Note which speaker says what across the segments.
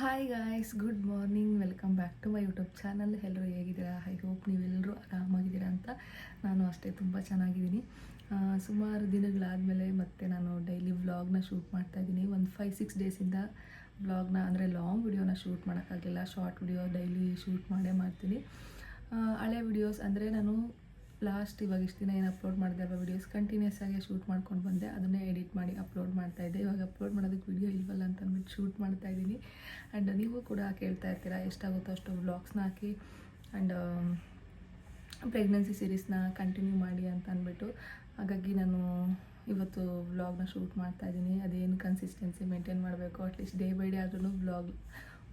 Speaker 1: Hi guys, good morning. Welcome back to my YouTube channel. ಎಲ್ಲರೂ ಹೇಗಿದ್ದೀರಾ? I hope ನೀವೆಲ್ಲರೂ ಆರಾಮಾಗಿದ್ದೀರಾ ಅಂತ. ನಾನು ಅಷ್ಟೇ ತುಂಬ ಚೆನ್ನಾಗಿದ್ದೀನಿ. ಸುಮಾರು ದಿನಗಳಾದಮೇಲೆ ಮತ್ತೆ ನಾನು ಡೈಲಿ ವ್ಲಾಗ್ನ ಶೂಟ್ ಮಾಡ್ತಾಯಿದ್ದೀನಿ. ಒಂದು 5-6 ಡೇಸಿಂದ ವ್ಲಾಗ್ನ ಅಂದರೆ ಲಾಂಗ್ ವಿಡಿಯೋನ ಶೂಟ್ ಮಾಡೋಕ್ಕಾಗಲಿಲ್ಲ. ಶಾರ್ಟ್ ವಿಡಿಯೋ ಡೈಲಿ ಶೂಟ್ ಮಾಡ್ತೀನಿ. ಹಳೆ ವಿಡಿಯೋಸ್ ಅಂದರೆ ನಾನು ಇವಾಗ ಇಷ್ಟು ದಿನ ಏನು ಅಪ್ಲೋಡ್ ಮಾಡಿದೆ ಅಲ್ವ ವೀಡಿಯೋಸ್, ಕಂಟಿನ್ಯೂಸ್ ಆಗಿ ಶೂಟ್ ಮಾಡ್ಕೊಂಡು ಬಂದೆ. ಅದನ್ನೇ ಎಡಿಟ್ ಮಾಡಿ ಅಪ್ಲೋಡ್ ಮಾಡ್ತಾಯಿದ್ದೆ. ಇವಾಗ ಅಪ್ಲೋಡ್ ಮಾಡೋದಕ್ಕೆ ವೀಡಿಯೋ ಇಲ್ವಲ್ಲ ಅಂತ ಅಂದ್ಬಿಟ್ಟು ಶೂಟ್ ಮಾಡ್ತಾಯಿದ್ದೀನಿ. ಆ್ಯಂಡ್ ನೀವು ಕೂಡ ಕೇಳ್ತಾ ಇರ್ತೀರಾ ಎಷ್ಟಾಗುತ್ತೋ ಅಷ್ಟು ವ್ಲಾಗ್ಸ್ನ ಹಾಕಿ ಆ್ಯಂಡ್ ಪ್ರೆಗ್ನೆನ್ಸಿ ಸೀರೀಸ್ನ ಕಂಟಿನ್ಯೂ ಮಾಡಿ ಅಂತ ಅಂದ್ಬಿಟ್ಟು. ಹಾಗಾಗಿ ನಾನು ಇವತ್ತು ವ್ಲಾಗ್ನ ಶೂಟ್ ಮಾಡ್ತಾಯಿದ್ದೀನಿ. ಅದೇನು ಕನ್ಸಿಸ್ಟೆನ್ಸಿ ಮೇಂಟೈನ್ ಮಾಡಬೇಕು, ಅಟ್ಲೀಸ್ಟ್ ಡೇ ಬೈ ಡೇ ಆದ್ರೂ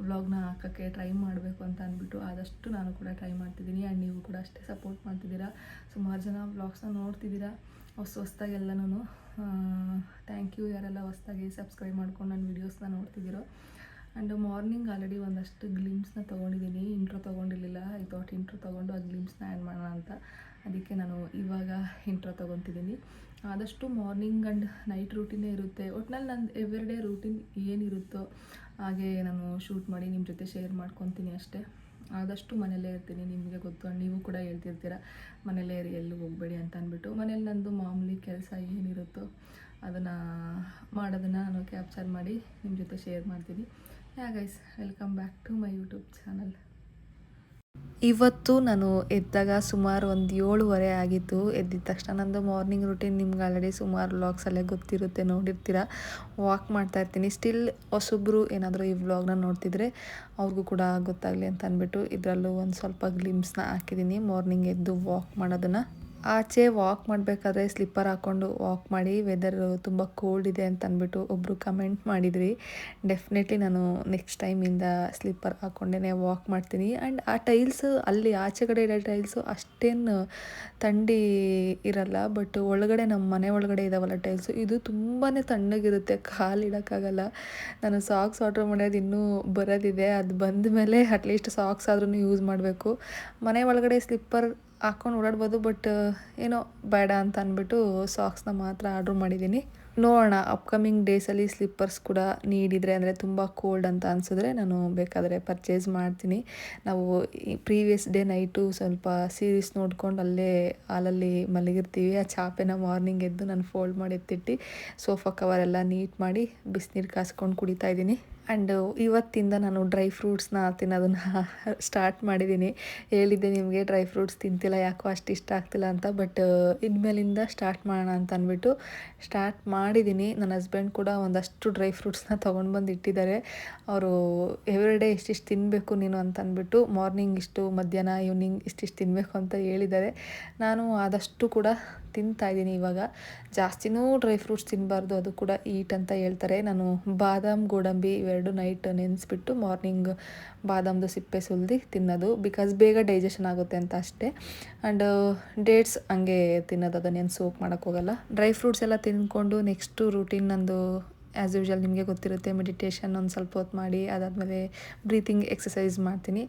Speaker 1: ವ್ಲಾಗ್ನ ಹಾಕೋಕ್ಕೆ ಟ್ರೈ ಮಾಡಬೇಕು ಅಂತ ಅಂದ್ಬಿಟ್ಟು ಆದಷ್ಟು ನಾನು ಕೂಡ ಟ್ರೈ ಮಾಡ್ತಿದ್ದೀನಿ. ಆ್ಯಂಡ್ ನೀವು ಕೂಡ ಅಷ್ಟೇ ಸಪೋರ್ಟ್ ಮಾಡ್ತಿದ್ದೀರಾ. ಸುಮಾರು ಜನ ವ್ಲಾಗ್ಸ್ನ ನೋಡ್ತಿದ್ದೀರಾ ಹೊಸ್ದಾಗೆಲ್ಲನೂ. ಥ್ಯಾಂಕ್ ಯು ಯಾರೆಲ್ಲ ಹೊಸ್ದಾಗಿ ಸಬ್ಸ್ಕ್ರೈಬ್ ಮಾಡ್ಕೊಂಡು ನನ್ನ ವೀಡಿಯೋಸ್ನ ನೋಡ್ತಿದ್ದೀರೋ. ಆ್ಯಂಡ್ ಮಾರ್ನಿಂಗ್ ಆಲ್ರೆಡಿ ಒಂದಷ್ಟು ಗ್ಲಿಮ್ಸ್ನ ತೊಗೊಂಡಿದ್ದೀನಿ. ಇಂಟ್ರೋ ತೊಗೊಂಡಿರಲಿಲ್ಲ. ಐ ಥಾಟ್ ಇಂಟ್ರೋ ತೊಗೊಂಡು ಆ ಗ್ಲಿಮ್ಸ್ನ ಆ್ಯಡ್ ಮಾಡೋಣ ಅಂತ. ಅದಕ್ಕೆ ನಾನು ಇವಾಗ ಇಂಟ್ರೋ ತೊಗೊತಿದ್ದೀನಿ. ಆದಷ್ಟು ಮಾರ್ನಿಂಗ್ ಆ್ಯಂಡ್ ನೈಟ್ ರೂಟೀನೇ ಇರುತ್ತೆ. ಒಟ್ನಲ್ಲಿ ನನ್ನ ಎವ್ರಿಡೇ ರೂಟೀನ್ ಏನಿರುತ್ತೋ ಹಾಗೆ ನಾನು ಶೂಟ್ ಮಾಡಿ ನಿಮ್ಮ ಜೊತೆ ಶೇರ್ ಮಾಡ್ಕೊತೀನಿ ಅಷ್ಟೇ. ಆದಷ್ಟು ಮನೆಯಲ್ಲೇ ಇರ್ತೀನಿ, ನಿಮಗೆ ಗೊತ್ತು. ನೀವು ಕೂಡ ಹೇಳ್ತಿರ್ತೀರ ಮನೆಯಲ್ಲೇ ಇರಿ, ಎಲ್ಲೂ ಹೋಗಬೇಡಿ ಅಂತ ಅಂದ್ಬಿಟ್ಟು. ಮನೇಲಿ ನಂದು ಮಾಮೂಲಿ ಕೆಲಸ ಏನಿರುತ್ತೋ ಅದನ್ನು ಮಾಡೋದನ್ನು ನಾನು ಕ್ಯಾಪ್ಚರ್ ಮಾಡಿ ನಿಮ್ಮ ಜೊತೆ ಶೇರ್ ಮಾಡ್ತೀನಿ. Guys, welcome back to my YouTube channel. ಇವತ್ತು ನಾನು ಎದ್ದಾಗ ಸುಮಾರು ಒಂದು 7:30 ಆಗಿತ್ತು. ಎದ್ದಿದ ತಕ್ಷಣ ನಂದು ಮಾರ್ನಿಂಗ್ ರೂಟೀನ್ ನಿಮ್ಗೆ ಆಲ್ರೆಡಿ ಸುಮಾರು ವ್ಲಾಗ್ಸಲ್ಲೇ ಗೊತ್ತಿರುತ್ತೆ, ನೋಡಿರ್ತೀರ. ವಾಕ್ ಮಾಡ್ತಾಯಿರ್ತೀನಿ. ಸ್ಟಿಲ್ ಹೊಸೊಬ್ಬರು ಏನಾದರೂ ಈ ವ್ಲಾಗ್ನ ನೋಡ್ತಿದ್ರೆ ಅವ್ರಿಗೂ ಕೂಡ ಗೊತ್ತಾಗಲಿ ಅಂತ ಅಂದ್ಬಿಟ್ಟು ಇದರಲ್ಲೂ ಒಂದು ಸ್ವಲ್ಪ ಗ್ಲಿಮ್ಸ್ನ ಹಾಕಿದ್ದೀನಿ ಮಾರ್ನಿಂಗ್ ಎದ್ದು ವಾಕ್ ಮಾಡೋದನ್ನು. ಆಚೆ ವಾಕ್ ಮಾಡಬೇಕಾದ್ರೆ ಸ್ಲಿಪ್ಪರ್ ಹಾಕ್ಕೊಂಡು ವಾಕ್ ಮಾಡಿ, ವೆದರ್ ತುಂಬ ಕೋಲ್ಡ್ ಇದೆ ಅಂತ ಅಂದ್ಬಿಟ್ಟು ಒಬ್ಬರು ಕಮೆಂಟ್ ಮಾಡಿದ್ರಿ. ಡೆಫಿನೆಟ್ಲಿ ನಾನು ನೆಕ್ಸ್ಟ್ ಟೈಮಿಂದ ಸ್ಲಿಪ್ಪರ್ ಹಾಕ್ಕೊಂಡೇ ವಾಕ್ ಮಾಡ್ತೀನಿ. ಆ್ಯಂಡ್ ಆ ಟೈಲ್ಸ್ ಅಲ್ಲಿ ಆಚೆ ಕಡೆ ಇರೋ ಟೈಲ್ಸು ಅಷ್ಟೇನು ಥಂಡಿ ಇರಲ್ಲ. ಬಟ್ ಒಳಗಡೆ ನಮ್ಮ ಮನೆ ಒಳಗಡೆ ಇದ್ದಾವಲ್ಲ ಟೈಲ್ಸು, ಇದು ತುಂಬಾ ತಣ್ಣಗಿರುತ್ತೆ, ಕಾಲಿಡೋಕ್ಕಾಗಲ್ಲ. ನಾನು ಸಾಕ್ಸ್ ಆರ್ಡ್ರ್ ಮಾಡೋದು ಇನ್ನೂ ಬರೋದಿದೆ. ಅದು ಬಂದ ಮೇಲೆ ಅಟ್ಲೀಸ್ಟ್ ಸಾಕ್ಸ್ ಆದ್ರೂ ಯೂಸ್ ಮಾಡಬೇಕು. ಮನೆ ಒಳಗಡೆ ಸ್ಲಿಪ್ಪರ್ ಹಾಕ್ಕೊಂಡು ಓಡಾಡ್ಬೋದು, ಬಟ್ ಏನೋ ಬೇಡ ಅಂತ ಅಂದ್ಬಿಟ್ಟು ಸಾಕ್ಸ್ನ ಮಾತ್ರ ಆರ್ಡ್ರ್ ಮಾಡಿದ್ದೀನಿ. ನೋಡೋಣ, ಅಪ್ಕಮಿಂಗ್ ಡೇಸಲ್ಲಿ ಸ್ಲಿಪ್ಪರ್ಸ್ ಕೂಡ ನೀಡಿದರೆ, ಅಂದರೆ ತುಂಬ ಕೋಲ್ಡ್ ಅಂತ ಅನಿಸಿದ್ರೆ ನಾನು ಬೇಕಾದರೆ ಪರ್ಚೇಸ್ ಮಾಡ್ತೀನಿ. ನಾವು ಪ್ರೀವಿಯಸ್ ಡೇ ನೈಟು ಸ್ವಲ್ಪ ಸೀರೀಸ್ ನೋಡ್ಕೊಂಡು ಅಲ್ಲೇ ಹಾಲಲ್ಲಿ ಮಲಗಿರ್ತೀವಿ. ಆ ಚಾಪೆನ ಮಾರ್ನಿಂಗ್ ಎದ್ದು ನಾನು ಫೋಲ್ಡ್ ಮಾಡಿ ಎತ್ತಿಟ್ಟು ಸೋಫಾ ಕವರೆಲ್ಲ ನೀಟ್ ಮಾಡಿ ಬಿಸಿನೀರು ಕಾಸ್ಕೊಂಡು ಕುಡಿತಾಯಿದ್ದೀನಿ. ಆ್ಯಂಡ್ ಇವತ್ತಿಂದ ನಾನು ಡ್ರೈ ಫ್ರೂಟ್ಸ್ನ ತಿನ್ನೋದನ್ನು ಸ್ಟಾರ್ಟ್ ಮಾಡಿದ್ದೀನಿ. ಹೇಳಿದ್ದೆ ನಿಮಗೆ ಡ್ರೈ ಫ್ರೂಟ್ಸ್ ತಿಂತಿಲ್ಲ, ಯಾಕೋ ಅಷ್ಟು ಇಷ್ಟ ಆಗ್ತಿಲ್ಲ ಅಂತ. ಬಟ್ ಇನ್ಮೇಲಿಂದ ಸ್ಟಾರ್ಟ್ ಮಾಡೋಣ ಅಂತ ಅಂದ್ಬಿಟ್ಟು ಸ್ಟಾರ್ಟ್ ಮಾಡಿದ್ದೀನಿ. ನನ್ನ ಹಸ್ಬೆಂಡ್ ಕೂಡ ಒಂದಷ್ಟು ಡ್ರೈ ಫ್ರೂಟ್ಸ್ನ ತೊಗೊಂಡು ಬಂದು ಇಟ್ಟಿದ್ದಾರೆ. ಅವರು ಎವ್ರಿಡೇ ಇಷ್ಟಿಷ್ಟು ತಿನ್ನಬೇಕು ನೀನು ಅಂತ ಅಂದ್ಬಿಟ್ಟು ಮಾರ್ನಿಂಗ್ ಇಷ್ಟು, ಮಧ್ಯಾಹ್ನ ಈವ್ನಿಂಗ್ ಇಷ್ಟಿಷ್ಟು ತಿನ್ನಬೇಕು ಅಂತ ಹೇಳಿದ್ದಾರೆ. ನಾನು ಆದಷ್ಟು ಕೂಡ ತಿಂತಾಯಿದ್ದೀನಿ. ಇವಾಗ ಜಾಸ್ತಿನೂ ಡ್ರೈ ಫ್ರೂಟ್ಸ್ ತಿನ್ನಬಾರ್ದು, ಅದು ಕೂಡ ಈಟ್ ಅಂತ ಹೇಳ್ತಾರೆ. ನಾನು ಬಾದಾಮ್, ಗೋಡಂಬಿ ಇವೆರಡು ನೈಟ್ ನೆನೆಸ್ಬಿಟ್ಟು ಮಾರ್ನಿಂಗ್ ಬಾದಾಮ್ದು ಸಿಪ್ಪೆ ಸುಲಿದು ತಿನ್ನೋದು, ಬಿಕಾಸ್ ಬೇಗ ಡೈಜೆಷನ್ ಆಗುತ್ತೆ ಅಂತ ಅಷ್ಟೇ. ಆ್ಯಂಡ್ ಡೇಟ್ಸ್ ಹಂಗೆ ತಿನ್ನೋದು, ಅದನ್ನೇನು ಸೋಕ್ ಮಾಡೋಕ್ಕೋಗಲ್ಲ. ಡ್ರೈ ಫ್ರೂಟ್ಸ್ ಎಲ್ಲ ತಿಂದ್ಕೊಂಡು ನೆಕ್ಸ್ಟು ರೂಟೀನ್ ನಂದು ಆ್ಯಸ್ ಯೂಶ್ವಲ್ ನಿಮಗೆ ಗೊತ್ತಿರುತ್ತೆ. ಮೆಡಿಟೇಷನ್ ಒಂದು ಸ್ವಲ್ಪ ಹೊತ್ತು ಮಾಡಿ, ಅದಾದಮೇಲೆ ಬ್ರೀತಿಂಗ್ ಎಕ್ಸಸೈಸ್ ಮಾಡ್ತೀನಿ.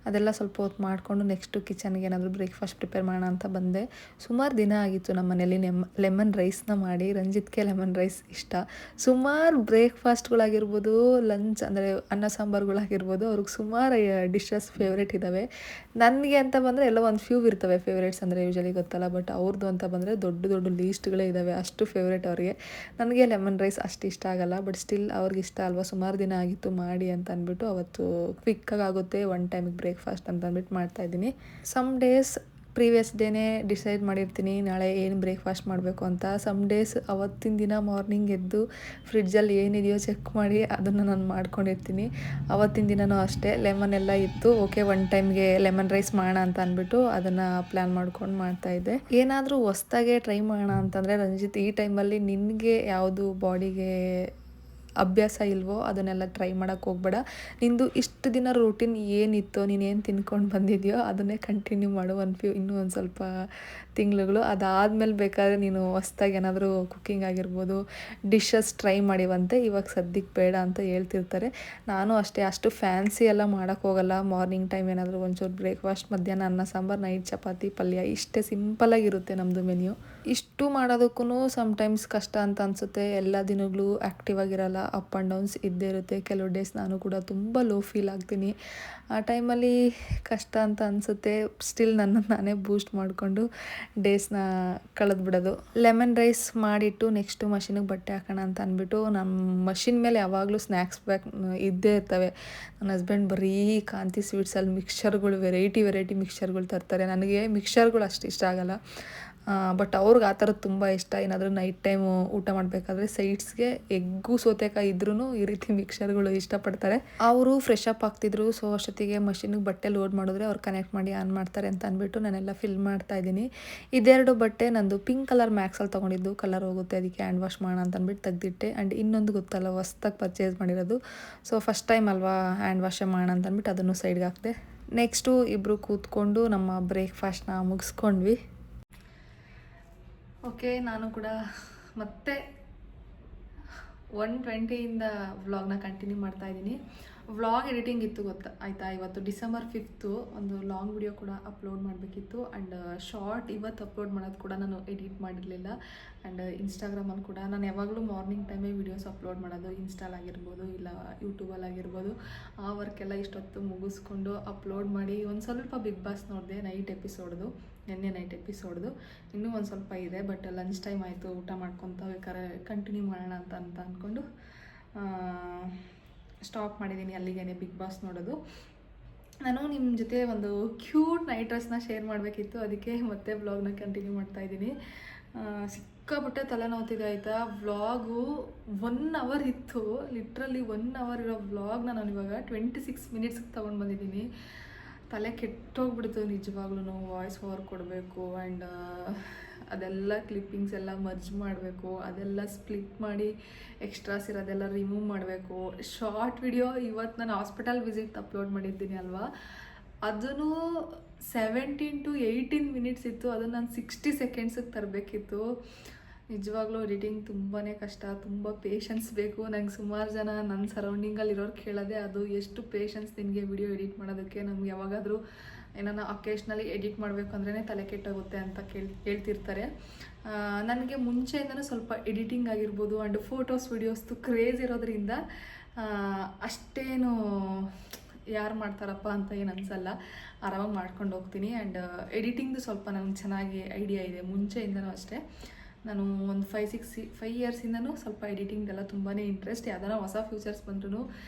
Speaker 1: ಅದೆಲ್ಲ ಸ್ವಲ್ಪ ಹೊತ್ತು ಮಾಡಿಕೊಂಡು ನೆಕ್ಸ್ಟು ಕಿಚನ್ಗೆ ಏನಾದರೂ ಬ್ರೇಕ್ಫಾಸ್ಟ್ ಪ್ರಿಪೇರ್ ಮಾಡೋಣ ಅಂತ ಬಂದೆ. ಸುಮಾರು ದಿನ ಆಗಿತ್ತು ನಮ್ಮ ಮನೇಲಿ ಲೆಮನ್ ರೈಸ್ನ ಮಾಡಿ. ರಂಜಿತ್ಗೆ ಲೆಮನ್ ರೈಸ್ ಇಷ್ಟ. ಸುಮಾರು ಬ್ರೇಕ್ಫಾಸ್ಟ್ಗಳಾಗಿರ್ಬೋದು, ಲಂಚ್ ಅಂದರೆ ಅನ್ನ ಸಾಂಬಾರುಗಳಾಗಿರ್ಬೋದು, ಅವ್ರಿಗೆ ಸುಮಾರು ಡಿಶಸ್ ಫೇವ್ರೇಟ್ ಇದ್ದಾವೆ. ನನಗೆ ಅಂತ ಬಂದರೆ ಎಲ್ಲ ಒಂದು ಫ್ಯೂ ಇರ್ತವೆ ಫೇವ್ರೇಟ್ಸ್, ಅಂದರೆ ಯೂಶ್ವಲಿ ಗೊತ್ತಲ್ಲ. ಬಟ್ ಅವ್ರದ್ದು ಅಂತ ಬಂದರೆ ದೊಡ್ಡ ದೊಡ್ಡ ಲೀಸ್ಟ್ಗಳೇ ಇದ್ದಾವೆ, ಅಷ್ಟು ಫೇವ್ರೇಟ್ ಅವ್ರಿಗೆ. ನನಗೆ ಲೆಮನ್ ರೈಸ್ ಅಷ್ಟು ಇಷ್ಟ ಆಗಲ್ಲ, ಬಟ್ ಸ್ಟಿಲ್ ಅವ್ರಿಗೆ ಇಷ್ಟ ಅಲ್ವಾ, ಸುಮಾರು ದಿನ ಆಗಿತ್ತು ಮಾಡಿ ಅಂತ ಅಂದ್ಬಿಟ್ಟು ಅವತ್ತು ಕ್ವಿಕ್ಕಾಗಿ ಆಗುತ್ತೆ ಒನ್ ಟೈಮಿಗೆ ಬ್ರೇಕ್ಫಾಸ್ಟ್ ಅಂತ ಅಂದ್ಬಿಟ್ಟು ಮಾಡ್ತಾಯಿದ್ದೀನಿ. ಸಮ್ ಡೇಸ್ ಪ್ರೀವಿಯಸ್ ಡೇನೇ ಡಿಸೈಡ್ ಮಾಡಿರ್ತೀನಿ ನಾಳೆ ಏನು ಬ್ರೇಕ್ಫಾಸ್ಟ್ ಮಾಡಬೇಕು ಅಂತ. ಸಮ್ ಡೇಸ್ ಅವತ್ತಿನ ದಿನ ಮಾರ್ನಿಂಗ್ ಎದ್ದು ಫ್ರಿಡ್ಜಲ್ಲಿ ಏನಿದೆಯೋ ಚೆಕ್ ಮಾಡಿ ಅದನ್ನು ನಾನು ಮಾಡ್ಕೊಂಡಿರ್ತೀನಿ. ಅವತ್ತಿನ ದಿನವೂ ಅಷ್ಟೇ ಲೆಮನ್ ಎಲ್ಲ ಇತ್ತು, ಓಕೆ ಒನ್ ಟೈಮ್ಗೆ ಲೆಮನ್ ರೈಸ್ ಮಾಡೋಣ ಅಂತ ಅಂದ್ಬಿಟ್ಟು ಅದನ್ನು ಪ್ಲ್ಯಾನ್ ಮಾಡ್ಕೊಂಡು ಮಾಡ್ತಾಯಿದ್ದೆ. ಏನಾದರೂ ಹೊಸ್ದಾಗೆ ಟ್ರೈ ಮಾಡೋಣ ಅಂತಂದರೆ ರಂಜಿತ್, ಈ ಟೈಮಲ್ಲಿ ನಿನಗೆ ಯಾವುದು ಬಾಡಿಗೆ ಅಭ್ಯಾಸ ಇಲ್ವೋ ಅದನ್ನೆಲ್ಲ ಟ್ರೈ ಮಾಡೋಕ್ಕೆ ಹೋಗ್ಬೇಡ. ನಿಂದು ಇಷ್ಟು ದಿನ ರೂಟೀನ್ ಏನಿತ್ತೋ, ನೀನೇನು ತಿನ್ಕೊಂಡು ಬಂದಿದೆಯೋ ಅದನ್ನೇ ಕಂಟಿನ್ಯೂ ಮಾಡು ಇನ್ನೂ ಒಂದು ಸ್ವಲ್ಪ ತಿಂಗಳುಗಳು. ಅದಾದಮೇಲೆ ಬೇಕಾದರೆ ನೀನು ಹೊಸ್ದಾಗಿ ಏನಾದರೂ ಕುಕ್ಕಿಂಗ್ ಆಗಿರ್ಬೋದು, ಡಿಶಸ್ ಟ್ರೈ ಮಾಡಿವಂತೆ. ಇವಾಗ ಸದ್ಯಕ್ಕೆ ಬೇಡ ಅಂತ ಹೇಳ್ತಿರ್ತಾರೆ. ನಾನು ಅಷ್ಟೇ, ಅಷ್ಟು ಫ್ಯಾನ್ಸಿ ಎಲ್ಲ ಮಾಡೋಕ್ಕೆ ಹೋಗಲ್ಲ. ಮಾರ್ನಿಂಗ್ ಟೈಮ್ ಏನಾದರೂ ಒಂಚೂರು ಬ್ರೇಕ್ಫಾಸ್ಟ್, ಮಧ್ಯಾಹ್ನ ಅನ್ನ ಸಾಂಬಾರು, ನೈಟ್ ಚಪಾತಿ ಪಲ್ಯ, ಇಷ್ಟೇ ಸಿಂಪಲಾಗಿರುತ್ತೆ ನಮ್ಮದು ಮೆನ್ಯೂ. ಇಷ್ಟು ಮಾಡೋದಕ್ಕೂ ಸಮ್ಟೈಮ್ಸ್ ಕಷ್ಟ ಅಂತ ಅನಿಸುತ್ತೆ. ಎಲ್ಲ ದಿನಗಳು ಆ್ಯಕ್ಟಿವ್ ಆಗಿರಲ್ಲ. ಅಪ್ ಆ್ಯಂಡ್ ಡೌನ್ಸ್ ಇದ್ದೇ ಇರುತ್ತೆ. ಕೆಲವು ಡೇಸ್ ನಾನು ಕೂಡ ತುಂಬ ಲೋ ಫೀಲ್ ಆಗ್ತೀನಿ. ಆ ಟೈಮಲ್ಲಿ ಕಷ್ಟ ಅಂತ ಅನಿಸುತ್ತೆ. ಸ್ಟಿಲ್ ನನ್ನನ್ನು ನಾನೇ ಬೂಸ್ಟ್ ಮಾಡಿಕೊಂಡು ಡೇಸ್ನ ಕಳೆದ್ಬಿಡೋದು. ಲೆಮನ್ ರೈಸ್ ಮಾಡಿಟ್ಟು ನೆಕ್ಸ್ಟು ಮಷಿನಿಗೆ ಬಟ್ಟೆ ಹಾಕೋಣ ಅಂತ ಅಂದ್ಬಿಟ್ಟು ನಮ್ಮ ಮಷಿನ್ ಮೇಲೆ ಯಾವಾಗಲೂ ಸ್ನ್ಯಾಕ್ಸ್ ಬ್ಯಾಗ್ ಇದ್ದೇ ಇರ್ತವೆ. ನನ್ನ ಹಸ್ಬೆಂಡ್ ಬರೀ ಕಾಂತಿ ಸ್ವೀಟ್ಸಲ್ಲಿ ಮಿಕ್ಸ್ಚರ್ಗಳು ವೆರೈಟಿ ಮಿಕ್ಸ್ಚರ್ಗಳು ತರ್ತಾರೆ. ನನಗೆ ಮಿಕ್ಸ್ಚರ್ಗಳು ಅಷ್ಟು ಇಷ್ಟ ಆಗಲ್ಲ. ಬಟ್ ಅವ್ರಿಗೆ ಆ ಥರದ್ದು ತುಂಬ ಇಷ್ಟ. ಏನಾದರೂ ನೈಟ್ ಟೈಮು ಊಟ ಮಾಡಬೇಕಾದ್ರೆ ಸೈಡ್ಸ್ಗೆ ಎಗ್ಗು ಸೌತೆಕಾಯಿ ಇದ್ರೂ ಈ ರೀತಿ ಮಿಕ್ಸ್ಚರ್ಗಳು ಇಷ್ಟಪಡ್ತಾರೆ. ಅವರು ಫ್ರೆಶ್ ಅಪ್ ಆಗ್ತಿದ್ರು. ಸೊ ಅಷ್ಟೊತ್ತಿಗೆ ಮಷಿನಿಗೆ ಬಟ್ಟೆ ಲೋಡ್ ಮಾಡಿದ್ರೆ ಅವ್ರು ಕನೆಕ್ಟ್ ಮಾಡಿ ಆನ್ ಮಾಡ್ತಾರೆ ಅಂತ ಅಂದ್ಬಿಟ್ಟು ನಾನೆಲ್ಲ ಫಿಲ್ ಮಾಡ್ತಾಯಿದ್ದೀನಿ. ಇದೆರಡು ಬಟ್ಟೆ ನಂದು ಪಿಂಕ್ ಕಲರ್ ಮ್ಯಾಕ್ಸಲ್ಲಿ ತೊಗೊಂಡಿದ್ದು. ಕಲರ್ ಹೋಗುತ್ತೆ, ಅದಕ್ಕೆ ಹ್ಯಾಂಡ್ ವಾಶ್ ಮಾಡೋಣ ಅಂತ ಅಂದ್ಬಿಟ್ಟು ತೆಗ್ದಿಟ್ಟೆ. ಆ್ಯಂಡ್ ಇನ್ನೊಂದು ಗೊತ್ತಲ್ಲ, ಹೊಸ್ದಾಗಿ ಪರ್ಚೇಸ್ ಮಾಡಿರೋದು. ಸೊ ಫಸ್ಟ್ ಟೈಮ್ ಅಲ್ವಾ ಹ್ಯಾಂಡ್ ವಾಶೇ ಮಾಡೋಣ ಅಂತ ಅಂದ್ಬಿಟ್ಟು ಅದನ್ನು ಸೈಡ್ಗೆ ಹಾಕಿದೆ. ನೆಕ್ಸ್ಟು ಇಬ್ಬರು ಕೂತ್ಕೊಂಡು ನಮ್ಮ ಬ್ರೇಕ್ಫಾಸ್ಟ್ನ ಮುಗಿಸ್ಕೊಂಡ್ವಿ. ಓಕೆ, ನಾನು ಕೂಡ ಮತ್ತೆ 1:20 ವ್ಲಾಗ್ನ ಕಂಟಿನ್ಯೂ ಮಾಡ್ತಾಯಿದ್ದೀನಿ. ವ್ಲಾಗ್ ಎಡಿಟಿಂಗ್ ಇತ್ತು ಆಯಿತಾ. ಇವತ್ತು December 5th ಒಂದು ಲಾಂಗ್ ವಿಡಿಯೋ ಕೂಡ ಅಪ್ಲೋಡ್ ಮಾಡಬೇಕಿತ್ತು. ಆ್ಯಂಡ್ ಶಾರ್ಟ್ ಇವತ್ತು ಅಪ್ಲೋಡ್ ಮಾಡೋದು ಕೂಡ ನಾನು ಎಡಿಟ್ ಮಾಡಿರಲಿಲ್ಲ. ಆ್ಯಂಡ್ ಇನ್ಸ್ಟಾಗ್ರಾಮಲ್ಲಿ ಕೂಡ ನಾನು ಯಾವಾಗಲೂ ಮಾರ್ನಿಂಗ್ ಟೈಮೇ ವೀಡಿಯೋಸ್ ಅಪ್ಲೋಡ್ ಮಾಡೋದು. ಇನ್ಸ್ಟಾಲಾಗಿರ್ಬೋದು ಇಲ್ಲ ಯೂಟ್ಯೂಬಲ್ಲಾಗಿರ್ಬೋದು. ಆ ವರ್ಕೆಲ್ಲ ಇಷ್ಟೊತ್ತು ಮುಗಿಸ್ಕೊಂಡು ಅಪ್ಲೋಡ್ ಮಾಡಿ ಒಂದು ಸ್ವಲ್ಪ ಬಿಗ್ ಬಾಸ್ ನೋಡಿದೆ, ನೈಟ್ ಎಪಿಸೋಡ್ದು, ನಿನ್ನೆ ನೈಟ್ ಎಪಿಸೋಡ್ದು. ಇನ್ನೂ ಒಂದು ಸ್ವಲ್ಪ ಇದೆ, ಬಟ್ ಲಂಚ್ ಟೈಮ್ ಆಯಿತು. ಊಟ ಮಾಡ್ಕೊತ ಬೇಕಾದ್ರೆ ಕಂಟಿನ್ಯೂ ಮಾಡೋಣ ಅಂತ ಅಂದ್ಕೊಂಡು ಸ್ಟಾಪ್ ಮಾಡಿದ್ದೀನಿ. ಅಲ್ಲಿಗೇನೆ ಬಿಗ್ ಬಾಸ್ ನೋಡೋದು. ನಾನು ನಿಮ್ಮ ಜೊತೆ ಒಂದು ಕ್ಯೂಟ್ ನೈಟ್ ಡ್ರೆಸ್ನ ಶೇರ್ ಮಾಡಬೇಕಿತ್ತು, ಅದಕ್ಕೆ ಮತ್ತೆ ವ್ಲಾಗ್ನ ಕಂಟಿನ್ಯೂ ಮಾಡ್ತಾಯಿದ್ದೀನಿ. ಸಿಕ್ಕಾಪಟ್ಟೆ ತಲೆನೋವ್ತಿದೆ ಆಯಿತಾ. ವ್ಲಾಗು 1 hour ಇತ್ತು, ಲಿಟ್ರಲಿ 1 hour ಇರೋ ವ್ಲಾಗ್ನ ನಾನು ಇವಾಗ 26 minutesಗೆ ತೊಗೊಂಡು ಬಂದಿದ್ದೀನಿ. ತಲೆ ಕೆಟ್ಟೋಗ್ಬಿಡ್ತು ನಿಜವಾಗ್ಲೂ. ವಾಯ್ಸ್ ಓವರ್ ಕೊಡಬೇಕು ಆ್ಯಂಡ್ ಅದೆಲ್ಲ ಕ್ಲಿಪ್ಪಿಂಗ್ಸ್ ಎಲ್ಲ ಮರ್ಜ್ ಮಾಡಬೇಕು, ಅದೆಲ್ಲ ಸ್ಪ್ಲಿಟ್ ಮಾಡಿ ಎಕ್ಸ್ಟ್ರಾಸ್ ಇರೋದೆಲ್ಲ ರಿಮೂವ್ ಮಾಡಬೇಕು. ಶಾರ್ಟ್ ವಿಡಿಯೋ ಇವತ್ತು ನಾನು ಹಾಸ್ಪಿಟಲ್ ವಿಸಿಟ್ ಅಪ್ಲೋಡ್ ಮಾಡಿದ್ದೀನಿ ಅಲ್ವಾ, ಅದೂ 17 to 18 minutes ಇತ್ತು. ಅದನ್ನು ನಾನು 60 secondsಗೆ ತರಬೇಕಿತ್ತು. ನಿಜವಾಗ್ಲೂ ಎಡಿಟಿಂಗ್ ತುಂಬಾ ಕಷ್ಟ, ತುಂಬ ಪೇಷನ್ಸ್ ಬೇಕು. ನಂಗೆ ಸುಮಾರು ಜನ ನನ್ನ ಸರೌಂಡಿಂಗಲ್ಲಿರೋರು ಕೇಳೋದೆ ಅದು, ಎಷ್ಟು ಪೇಷನ್ಸ್ ನಿನಗೆ ವಿಡಿಯೋ ಎಡಿಟ್ ಮಾಡೋದಕ್ಕೆ. ನಮ್ಗೆ ಯಾವಾಗಾದರೂ ಏನಾನ ಅಕೇಶ್ನಲಿ ಎಡಿಟ್ ಮಾಡಬೇಕು ಅಂದ್ರೇ ತಲೆ ಕೆಟ್ಟೋಗುತ್ತೆ ಅಂತ ಹೇಳ್ತಿರ್ತಾರೆ. ನನಗೆ ಮುಂಚೆಯಿಂದನೂ ಸ್ವಲ್ಪ ಎಡಿಟಿಂಗ್ ಆಗಿರ್ಬೋದು ಆ್ಯಂಡ್ ಫೋಟೋಸ್ ವೀಡಿಯೋಸ್ದು ಕ್ರೇಜ್ ಇರೋದ್ರಿಂದ ಅಷ್ಟೇನು ಯಾರು ಮಾಡ್ತಾರಪ್ಪ ಅಂತ ಏನು ಅನಿಸಲ್ಲ, ಆರಾಮಾಗಿ ಮಾಡ್ಕೊಂಡು ಹೋಗ್ತೀನಿ. ಆ್ಯಂಡ್ ಎಡಿಟಿಂಗ್ದು ಸ್ವಲ್ಪ ನನಗೆ ಚೆನ್ನಾಗಿ ಐಡಿಯಾ ಇದೆ ಮುಂಚೆಯಿಂದನೂ ಅಷ್ಟೇ. ನಾನು ಒಂದು 5 yearsಯಿಂದನೂ ಸ್ವಲ್ಪ ಎಡಿಟಿಂಗ್ದೆಲ್ಲ ತುಂಬಾ ಇಂಟ್ರೆಸ್ಟ್. ಯಾವ್ದಾರ ಹೊಸ ಫ್ಯೂಚರ್ಸ್ ಬಂದ್ರೂ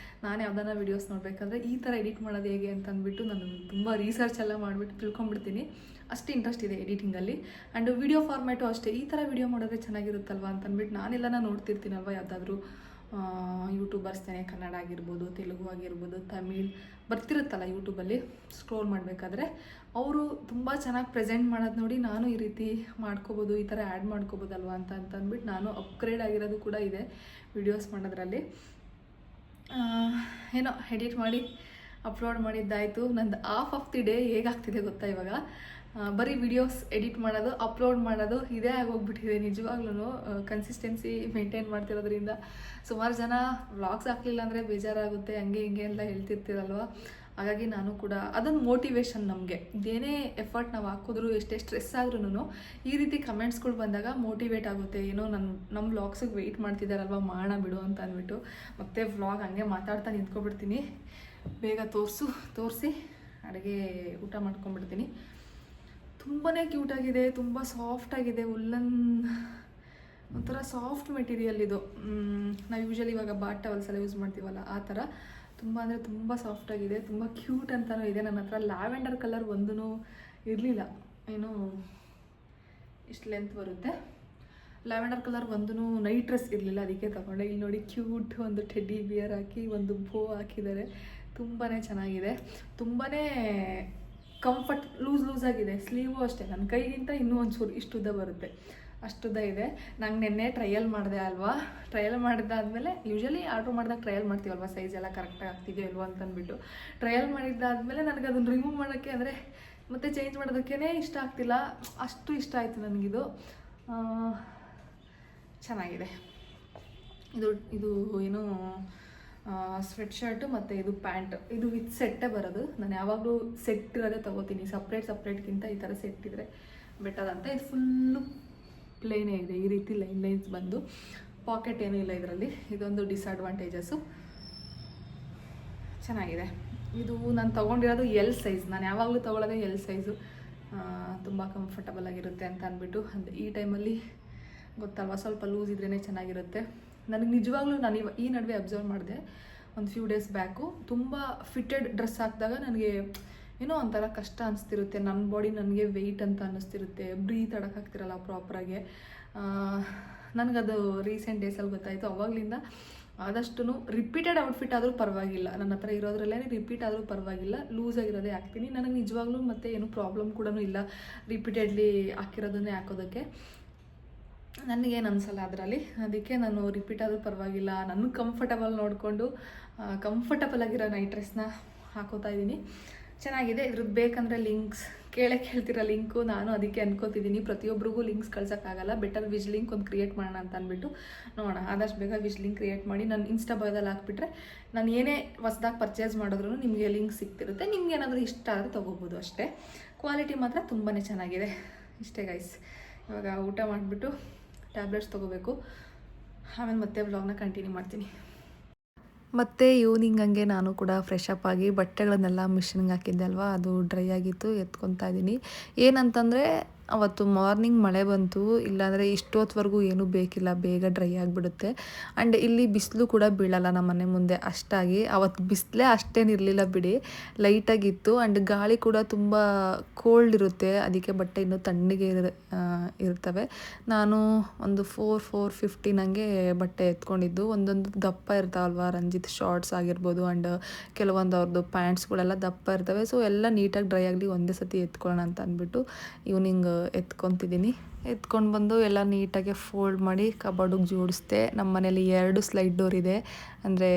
Speaker 1: ನಾನು ಯಾವ್ದಾರ ವೀಡಿಯೋಸ್ ನೋಡಬೇಕಾದ್ರೆ ಈ ಥರ ಎಡಿಟ್ ಮಾಡೋದು ಹೇಗೆ ಅಂತ ಅಂದ್ಬಿಟ್ಟು ನಾನು ತುಂಬ ರಿಸರ್ಚ್ ಎಲ್ಲ ಮಾಡಿಬಿಟ್ಟು ತಿಳ್ಕೊಂಬಿಡ್ತೀನಿ. ಅಷ್ಟು ಇಂಟ್ರೆಸ್ಟ್ ಇದೆ ಎಡಿಟಿಂಗಲ್ಲಿ. ಆ್ಯಂಡ್ ವಿಡಿಯೋ ಫಾರ್ಮ್ಯಾಟು ಅಷ್ಟೇ, ಈ ಥರ ವಿಡಿಯೋ ಮಾಡೋದ್ರೆ ಚೆನ್ನಾಗಿರುತ್ತಲ್ವ ಅಂತ ಅಂದ್ಬಿಟ್ಟು ನಾನೆಲ್ಲ ನೋಡ್ತಿರ್ತೀನಲ್ವ, ಯಾವುದಾದ್ರೂ ಯೂಟ್ಯೂಬರ್ಸ್ನೇ, ಕನ್ನಡ ಆಗಿರ್ಬೋದು, ತೆಲುಗು ಆಗಿರ್ಬೋದು, ತಮಿಳ್ ಬರ್ತಿರುತ್ತಲ್ಲ ಯೂಟ್ಯೂಬಲ್ಲಿ ಸ್ಕ್ರೋಲ್ ಮಾಡಬೇಕಾದ್ರೆ, ಅವರು ತುಂಬ ಚೆನ್ನಾಗಿ ಪ್ರೆಸೆಂಟ್ ಮಾಡೋದು ನೋಡಿ ನಾನು ಈ ರೀತಿ ಮಾಡ್ಕೋಬೋದು, ಈ ಥರ ಆ್ಯಡ್ ಮಾಡ್ಕೋಬೋದಲ್ವ ಅಂತ ಅಂದ್ಬಿಟ್ಟು ನಾನು ಅಪ್ಗ್ರೇಡ್ ಆಗಿರೋದು ಕೂಡ ಇದೆ ವೀಡಿಯೋಸ್ ಮಾಡೋದ್ರಲ್ಲಿ. ಏನೋ ಎಡಿಟ್ ಮಾಡಿ ಅಪ್ಲೋಡ್ ಮಾಡಿದ್ದಾಯಿತು. ನಂದು ಹಾಫ್ ಆಫ್ ದಿ ಡೇ ಹೇಗಾಗ್ತಿದೆ ಗೊತ್ತಾ ಇವಾಗ, ಬರೀ ವಿಡಿಯೋಸ್ ಎಡಿಟ್ ಮಾಡೋದು, ಅಪ್ಲೋಡ್ ಮಾಡೋದು ಇದೇ ಆಗೋಗ್ಬಿಟ್ಟಿದೆ ನಿಜವಾಗ್ಲೂ. ಕನ್ಸಿಸ್ಟೆನ್ಸಿ ಮೇಂಟೈನ್ ಮಾಡ್ತಿರೋದ್ರಿಂದ ಸುಮಾರು ಜನ ವ್ಲಾಗ್ಸ್ ಹಾಕಲಿಲ್ಲ ಅಂದರೆ ಬೇಜಾರಾಗುತ್ತೆ, ಹಂಗೆ ಹಿಂಗೆ ಎಲ್ಲ ಹೇಳ್ತಿರ್ತೀರಲ್ವ. ಹಾಗಾಗಿ ನಾನು ಕೂಡ ಅದೊಂದು ಮೋಟಿವೇಶನ್ ನಮಗೆ. ಇದೇನೇ ಎಫರ್ಟ್ ನಾವು ಹಾಕಿದ್ರು, ಎಷ್ಟೇ ಸ್ಟ್ರೆಸ್ ಆದ್ರೂ ಈ ರೀತಿ ಕಮೆಂಟ್ಸ್ಗಳು ಬಂದಾಗ ಮೋಟಿವೇಟ್ ಆಗುತ್ತೆ. ಏನೋ ನಮ್ಮ ವ್ಲಾಗ್ಸಿಗೆ ವೆಯ್ಟ್ ಮಾಡ್ತಿದ್ದಾರಲ್ವ, ಮಾಡೋಣ ಬಿಡು ಅಂತ ಅಂದ್ಬಿಟ್ಟು ಮತ್ತೆ ವ್ಲಾಗ್ ಹಂಗೆ ಮಾತಾಡ್ತಾ ನಿಂತ್ಕೊಬಿಡ್ತೀನಿ. ಬೇಗ ತೋರಿಸಿ ಅಡುಗೆ ಊಟ ಮಾಡ್ಕೊಂಬಿಡ್ತೀನಿ. ತುಂಬಾ ಕ್ಯೂಟಾಗಿದೆ, ತುಂಬ ಸಾಫ್ಟಾಗಿದೆ. ಉಲ್ಲನ್ ಒಂಥರ ಸಾಫ್ಟ್ ಮೆಟೀರಿಯಲ್ ಇದು. ನಾವು ಯೂಶ್ವಲಿ ಇವಾಗ ಬಾಟ್ ಟವಲ್ಸ್ ಎಲ್ಲ ಯೂಸ್ ಮಾಡ್ತೀವಲ್ಲ ಆ ಥರ ತುಂಬ ಅಂದರೆ ತುಂಬ ಸಾಫ್ಟಾಗಿದೆ, ತುಂಬ ಕ್ಯೂಟ್ ಅಂತಲೂ ಇದೆ. ನನ್ನ ಹತ್ರ ಲ್ಯಾವೆಂಡರ್ ಕಲರ್ ಒಂದೂ ಇರಲಿಲ್ಲ, ಏನೋ ಇಷ್ಟು ಲೆಂತ್ ಬರುತ್ತೆ. ಲ್ಯಾವೆಂಡರ್ ಕಲರ್ ಒಂದೂ ನೈಟ್ ಡ್ರೆಸ್ ಇರಲಿಲ್ಲ, ಅದಕ್ಕೆ ತಗೊಂಡೆ. ಇಲ್ಲಿ ನೋಡಿ ಕ್ಯೂಟ್ ಒಂದು ಟೆಡ್ಡಿ ಬಿಯರ್ ಹಾಕಿ ಒಂದು ಬೋ ಹಾಕಿದ್ದಾರೆ. ತುಂಬಾ ಚೆನ್ನಾಗಿದೆ, ತುಂಬಾ ಕಂಫರ್ಟ್, ಲೂಸ್ ಆಗಿದೆ. ಸ್ಲೀವು ಅಷ್ಟೇ ನನ್ನ ಕೈಗಿಂತ ಇನ್ನೂ ಒಂಚೂರು ಇಷ್ಟುದ್ದ ಬರುತ್ತೆ, ಅಷ್ಟುದ್ದ ಇದೆ. ನಂಗೆ ನೆನ್ನೆ ಟ್ರಯಲ್ ಮಾಡಿದೆ ಅಲ್ವಾ, ಟ್ರಯಲ್ ಮಾಡಿದ್ದಾದಮೇಲೆ ಯೂಶ್ವಲಿ ಆರ್ಡ್ರ್ ಮಾಡಿದಾಗ ಟ್ರಯಲ್ ಮಾಡ್ತೀವಲ್ವ, ಸೈಜ್ ಎಲ್ಲ ಕರೆಕ್ಟಾಗಿ ಆಗ್ತಿದೆಯೋ ಇಲ್ವೋ ಅಂತಂದ್ಬಿಟ್ಟು ಟ್ರಯಲ್ ಮಾಡಿದ್ದಾದಮೇಲೆ ನನಗೆ ಅದನ್ನು ರಿಮೂವ್ ಮಾಡೋಕ್ಕೆ ಅಂದರೆ ಮತ್ತೆ ಚೇಂಜ್ ಮಾಡೋದಕ್ಕೇ ಇಷ್ಟ ಆಗ್ತಿಲ್ಲ. ಅಷ್ಟು ಇಷ್ಟ ಆಯಿತು ನನಗಿದು. ಚೆನ್ನಾಗಿದೆ. ಇದು ಏನು ಸ್ವೆಟ್ ಶರ್ಟು ಮತ್ತು ಇದು ಪ್ಯಾಂಟ್, ಇದು ವಿತ್ ಸೆಟ್ಟೇ ಬರೋದು. ನಾನು ಯಾವಾಗಲೂ ಸೆಟ್ ಇರೋದೇ ತೊಗೋತೀನಿ, ಸಪ್ರೇಟ್ಗಿಂತ ಈ ಥರ ಸೆಟ್ ಇದ್ದರೆ ಬೆಟರ್ ಅಂತ. ಇದು ಫುಲ್ಲು ಪ್ಲೇನೇ ಇದೆ, ಈ ರೀತಿ ಲೈನ್ಸ್ ಬಂದು ಪಾಕೆಟ್ ಏನೂ ಇಲ್ಲ ಇದರಲ್ಲಿ. ಇದೊಂದು ಡಿಸ್ಅಡ್ವಾಂಟೇಜಸ್ಸು. ಚೆನ್ನಾಗಿದೆ. ಇದು ನಾನು ತೊಗೊಂಡಿರೋದು ಎಲ್ ಸೈಜ್. ನಾನು ಯಾವಾಗಲೂ ತೊಗೊಳ್ಳೋದೇ ಎಲ್ ಸೈಜು. ತುಂಬ ಕಂಫರ್ಟಬಲ್ ಆಗಿರುತ್ತೆ ಅಂತ ಅಂದ್ಬಿಟ್ಟು. ಈ ಟೈಮಲ್ಲಿ ಗೊತ್ತಲ್ವ, ಸ್ವಲ್ಪ ಲೂಸ್ ಇದ್ರೇ ಚೆನ್ನಾಗಿರುತ್ತೆ. ನನಗೆ ನಿಜವಾಗ್ಲೂ ನಾನು ಈ ನಡುವೆ ಅಬ್ಸರ್ವ್ ಮಾಡಿದೆ, ಒಂದು ಫ್ಯೂ ಡೇಸ್ ಬ್ಯಾಕು ತುಂಬ ಫಿಟ್ಟೆಡ್ ಡ್ರೆಸ್ ಹಾಕಿದಾಗ ನನಗೆ ಏನೋ ಒಂಥರ ಕಷ್ಟ ಅನಿಸ್ತಿರುತ್ತೆ. ನನ್ನ ಬಾಡಿ ನನಗೆ ವೆಯ್ಟ್ ಅಂತ ಅನ್ನಿಸ್ತಿರುತ್ತೆ. ಬ್ರೀತ್ ಆಡೋಕ್ಕಾಗ್ತಿರಲ್ಲ ಪ್ರಾಪರಾಗಿ. ನನಗದು ರೀಸೆಂಟ್ ಡೇಸಲ್ಲಿ ಗೊತ್ತಾಯಿತು. ಅವಾಗಲಿಂದ ಆದಷ್ಟು ರಿಪೀಟೆಡ್ ಔಟ್ಫಿಟ್ ಆದರೂ ಪರವಾಗಿಲ್ಲ, ನನ್ನ ಹತ್ರ ಇರೋದ್ರಲ್ಲೇ ರಿಪೀಟ್ ಆದರೂ ಪರವಾಗಿಲ್ಲ, ಲೂಸಾಗಿರೋದೇ ಹಾಕ್ತೀನಿ. ನನಗೆ ನಿಜವಾಗ್ಲೂ ಮತ್ತು ಏನು ಪ್ರಾಬ್ಲಮ್ ಕೂಡ ಇಲ್ಲ ರಿಪೀಟೆಡ್ಲಿ ಹಾಕಿರೋದನ್ನೇ ಹಾಕೋದಕ್ಕೆ. ನನಗೇನು ಅನಿಸಲ್ಲ ಅದರಲ್ಲಿ. ಅದಕ್ಕೆ ನಾನು ರಿಪೀಟ್ ಆದರೂ ಪರವಾಗಿಲ್ಲ, ನನಗೆ ಕಂಫರ್ಟಬಲ್ ನೋಡಿಕೊಂಡು ಕಂಫರ್ಟಬಲ್ ಆಗಿರೋ ನೈಟ್ ಡ್ರೆಸ್ನ ಹಾಕೋತಾ ಇದ್ದೀನಿ. ಚೆನ್ನಾಗಿದೆ. ಇದ್ರದ್ದು ಬೇಕಂದರೆ ಲಿಂಕ್ಸ್ ಕೇಳ್ತಿರೋ ಲಿಂಕು ನಾನು ಅದಕ್ಕೆ ಅನ್ಕೋತಿದ್ದೀನಿ. ಪ್ರತಿಯೊಬ್ಬರಿಗೂ ಲಿಂಕ್ಸ್ ಕಳ್ಸೋಕ್ಕಾಗಲ್ಲ. ಬೆಟರ್ ವಿಜ್ ಲಿಂಕ್ ಒಂದು ಕ್ರಿಯೇಟ್ ಮಾಡೋಣ ಅಂತ ಅಂದ್ಬಿಟ್ಟು ನೋಡೋಣ. ಆದಷ್ಟು ಬೇಗ ವಿಜ್ ಲಿಂಕ್ ಕ್ರಿಯೇಟ್ ಮಾಡಿ ನಾನು ಇನ್ಸ್ಟಾ ಬಯೋದಲ್ಲಿ ಹಾಕ್ಬಿಟ್ರೆ ನಾನು ಏನೇ ಹೊಸ್ದಾಗಿ ಪರ್ಚೇಸ್ ಮಾಡಿದ್ರು ನಿಮಗೆ ಲಿಂಕ್ ಸಿಗ್ತಿರುತ್ತೆ. ನಿಮ್ಗೆ ಏನಾದರೂ ಇಷ್ಟ ಆದರೆ ತೊಗೋಬೋದು ಅಷ್ಟೇ. ಕ್ವಾಲಿಟಿ ಮಾತ್ರ ತುಂಬಾ ಚೆನ್ನಾಗಿದೆ. ಇಷ್ಟೇ ಗೈಸ್. ಇವಾಗ ಊಟ ಮಾಡಿಬಿಟ್ಟು ಟ್ಯಾಬ್ಲೆಟ್ಸ್ ತೊಗೋಬೇಕು. ಆಮೇಲೆ ಮತ್ತೆ ವ್ಲಾಗ್ನ ಕಂಟಿನ್ಯೂ ಮಾಡ್ತೀನಿ. ಮತ್ತು ಈವ್ನಿಂಗ್ ಹಂಗೆ ನಾನು ಕೂಡ ಫ್ರೆಶ್ ಅಪ್ ಆಗಿ ಬಟ್ಟೆಗಳನ್ನೆಲ್ಲ ಮಿಷಿನ್ಗೆ ಹಾಕಿದ್ದೆ ಅಲ್ವಾ, ಅದು ಡ್ರೈ ಆಗಿತ್ತು, ಎತ್ಕೊತಾ ಇದ್ದೀನಿ. ಏನಂತಂದರೆ ಅವತ್ತು ಮಾರ್ನಿಂಗ್ ಮಳೆ ಬಂತು, ಇಲ್ಲಾಂದರೆ ಇಷ್ಟೊತ್ತವರೆಗೂ ಏನೂ ಬೇಕಿಲ್ಲ, ಬೇಗ ಡ್ರೈ ಆಗಿಬಿಡುತ್ತೆ. ಆ್ಯಂಡ್ ಇಲ್ಲಿ ಬಿಸಿಲು ಕೂಡ ಬೀಳಲ್ಲ ನಮ್ಮ ಮನೆ ಮುಂದೆ ಅಷ್ಟಾಗಿ. ಅವತ್ತು ಬಿಸಿಲೇ ಅಷ್ಟೇನಿರಲಿಲ್ಲ ಬಿಡಿ, ಲೈಟಾಗಿತ್ತು. ಆ್ಯಂಡ್ ಗಾಳಿ ಕೂಡ ತುಂಬ ಕೋಲ್ಡ್ ಇರುತ್ತೆ, ಅದಕ್ಕೆ ಬಟ್ಟೆ ಇನ್ನೂ ತಣ್ಣಗೆ ಇರ್ತವೆ. ನಾನು ಒಂದು 4:15 ಹಂಗೆ ಬಟ್ಟೆ ಎತ್ಕೊಂಡಿದ್ದು. ಒಂದೊಂದು ದಪ್ಪ ಇರ್ತಾವಲ್ವ, ರಂಜಿತ್ ಶಾರ್ಟ್ಸ್ ಆಗಿರ್ಬೋದು, ಆ್ಯಂಡ್ ಕೆಲವೊಂದು ಅವ್ರದ್ದು ಪ್ಯಾಂಟ್ಸ್ಗಳೆಲ್ಲ ದಪ್ಪ ಇರ್ತವೆ. ಸೊ ಎಲ್ಲ ನೀಟಾಗಿ ಡ್ರೈ ಆಗಲಿ ಒಂದೇ ಸತಿ ಎತ್ಕೊಳ್ಳೋಣ ಅಂತ ಅಂದ್ಬಿಟ್ಟು ಈವ್ನಿಂಗ್ ಎತ್ಕೊತಿದ್ದೀನಿ. ಎತ್ಕೊಂಡು ಬಂದು ಎಲ್ಲ ನೀಟಾಗಿ ಫೋಲ್ಡ್ ಮಾಡಿ ಕಬರ್ಡಿಗೆ ಜೋಡಿಸ್ದೆ. ನಮ್ಮ ಮನೇಲಿ 2 ಸ್ಲೈಡ್ ಡೋರ್ ಇದೆ. ಅಂದರೆ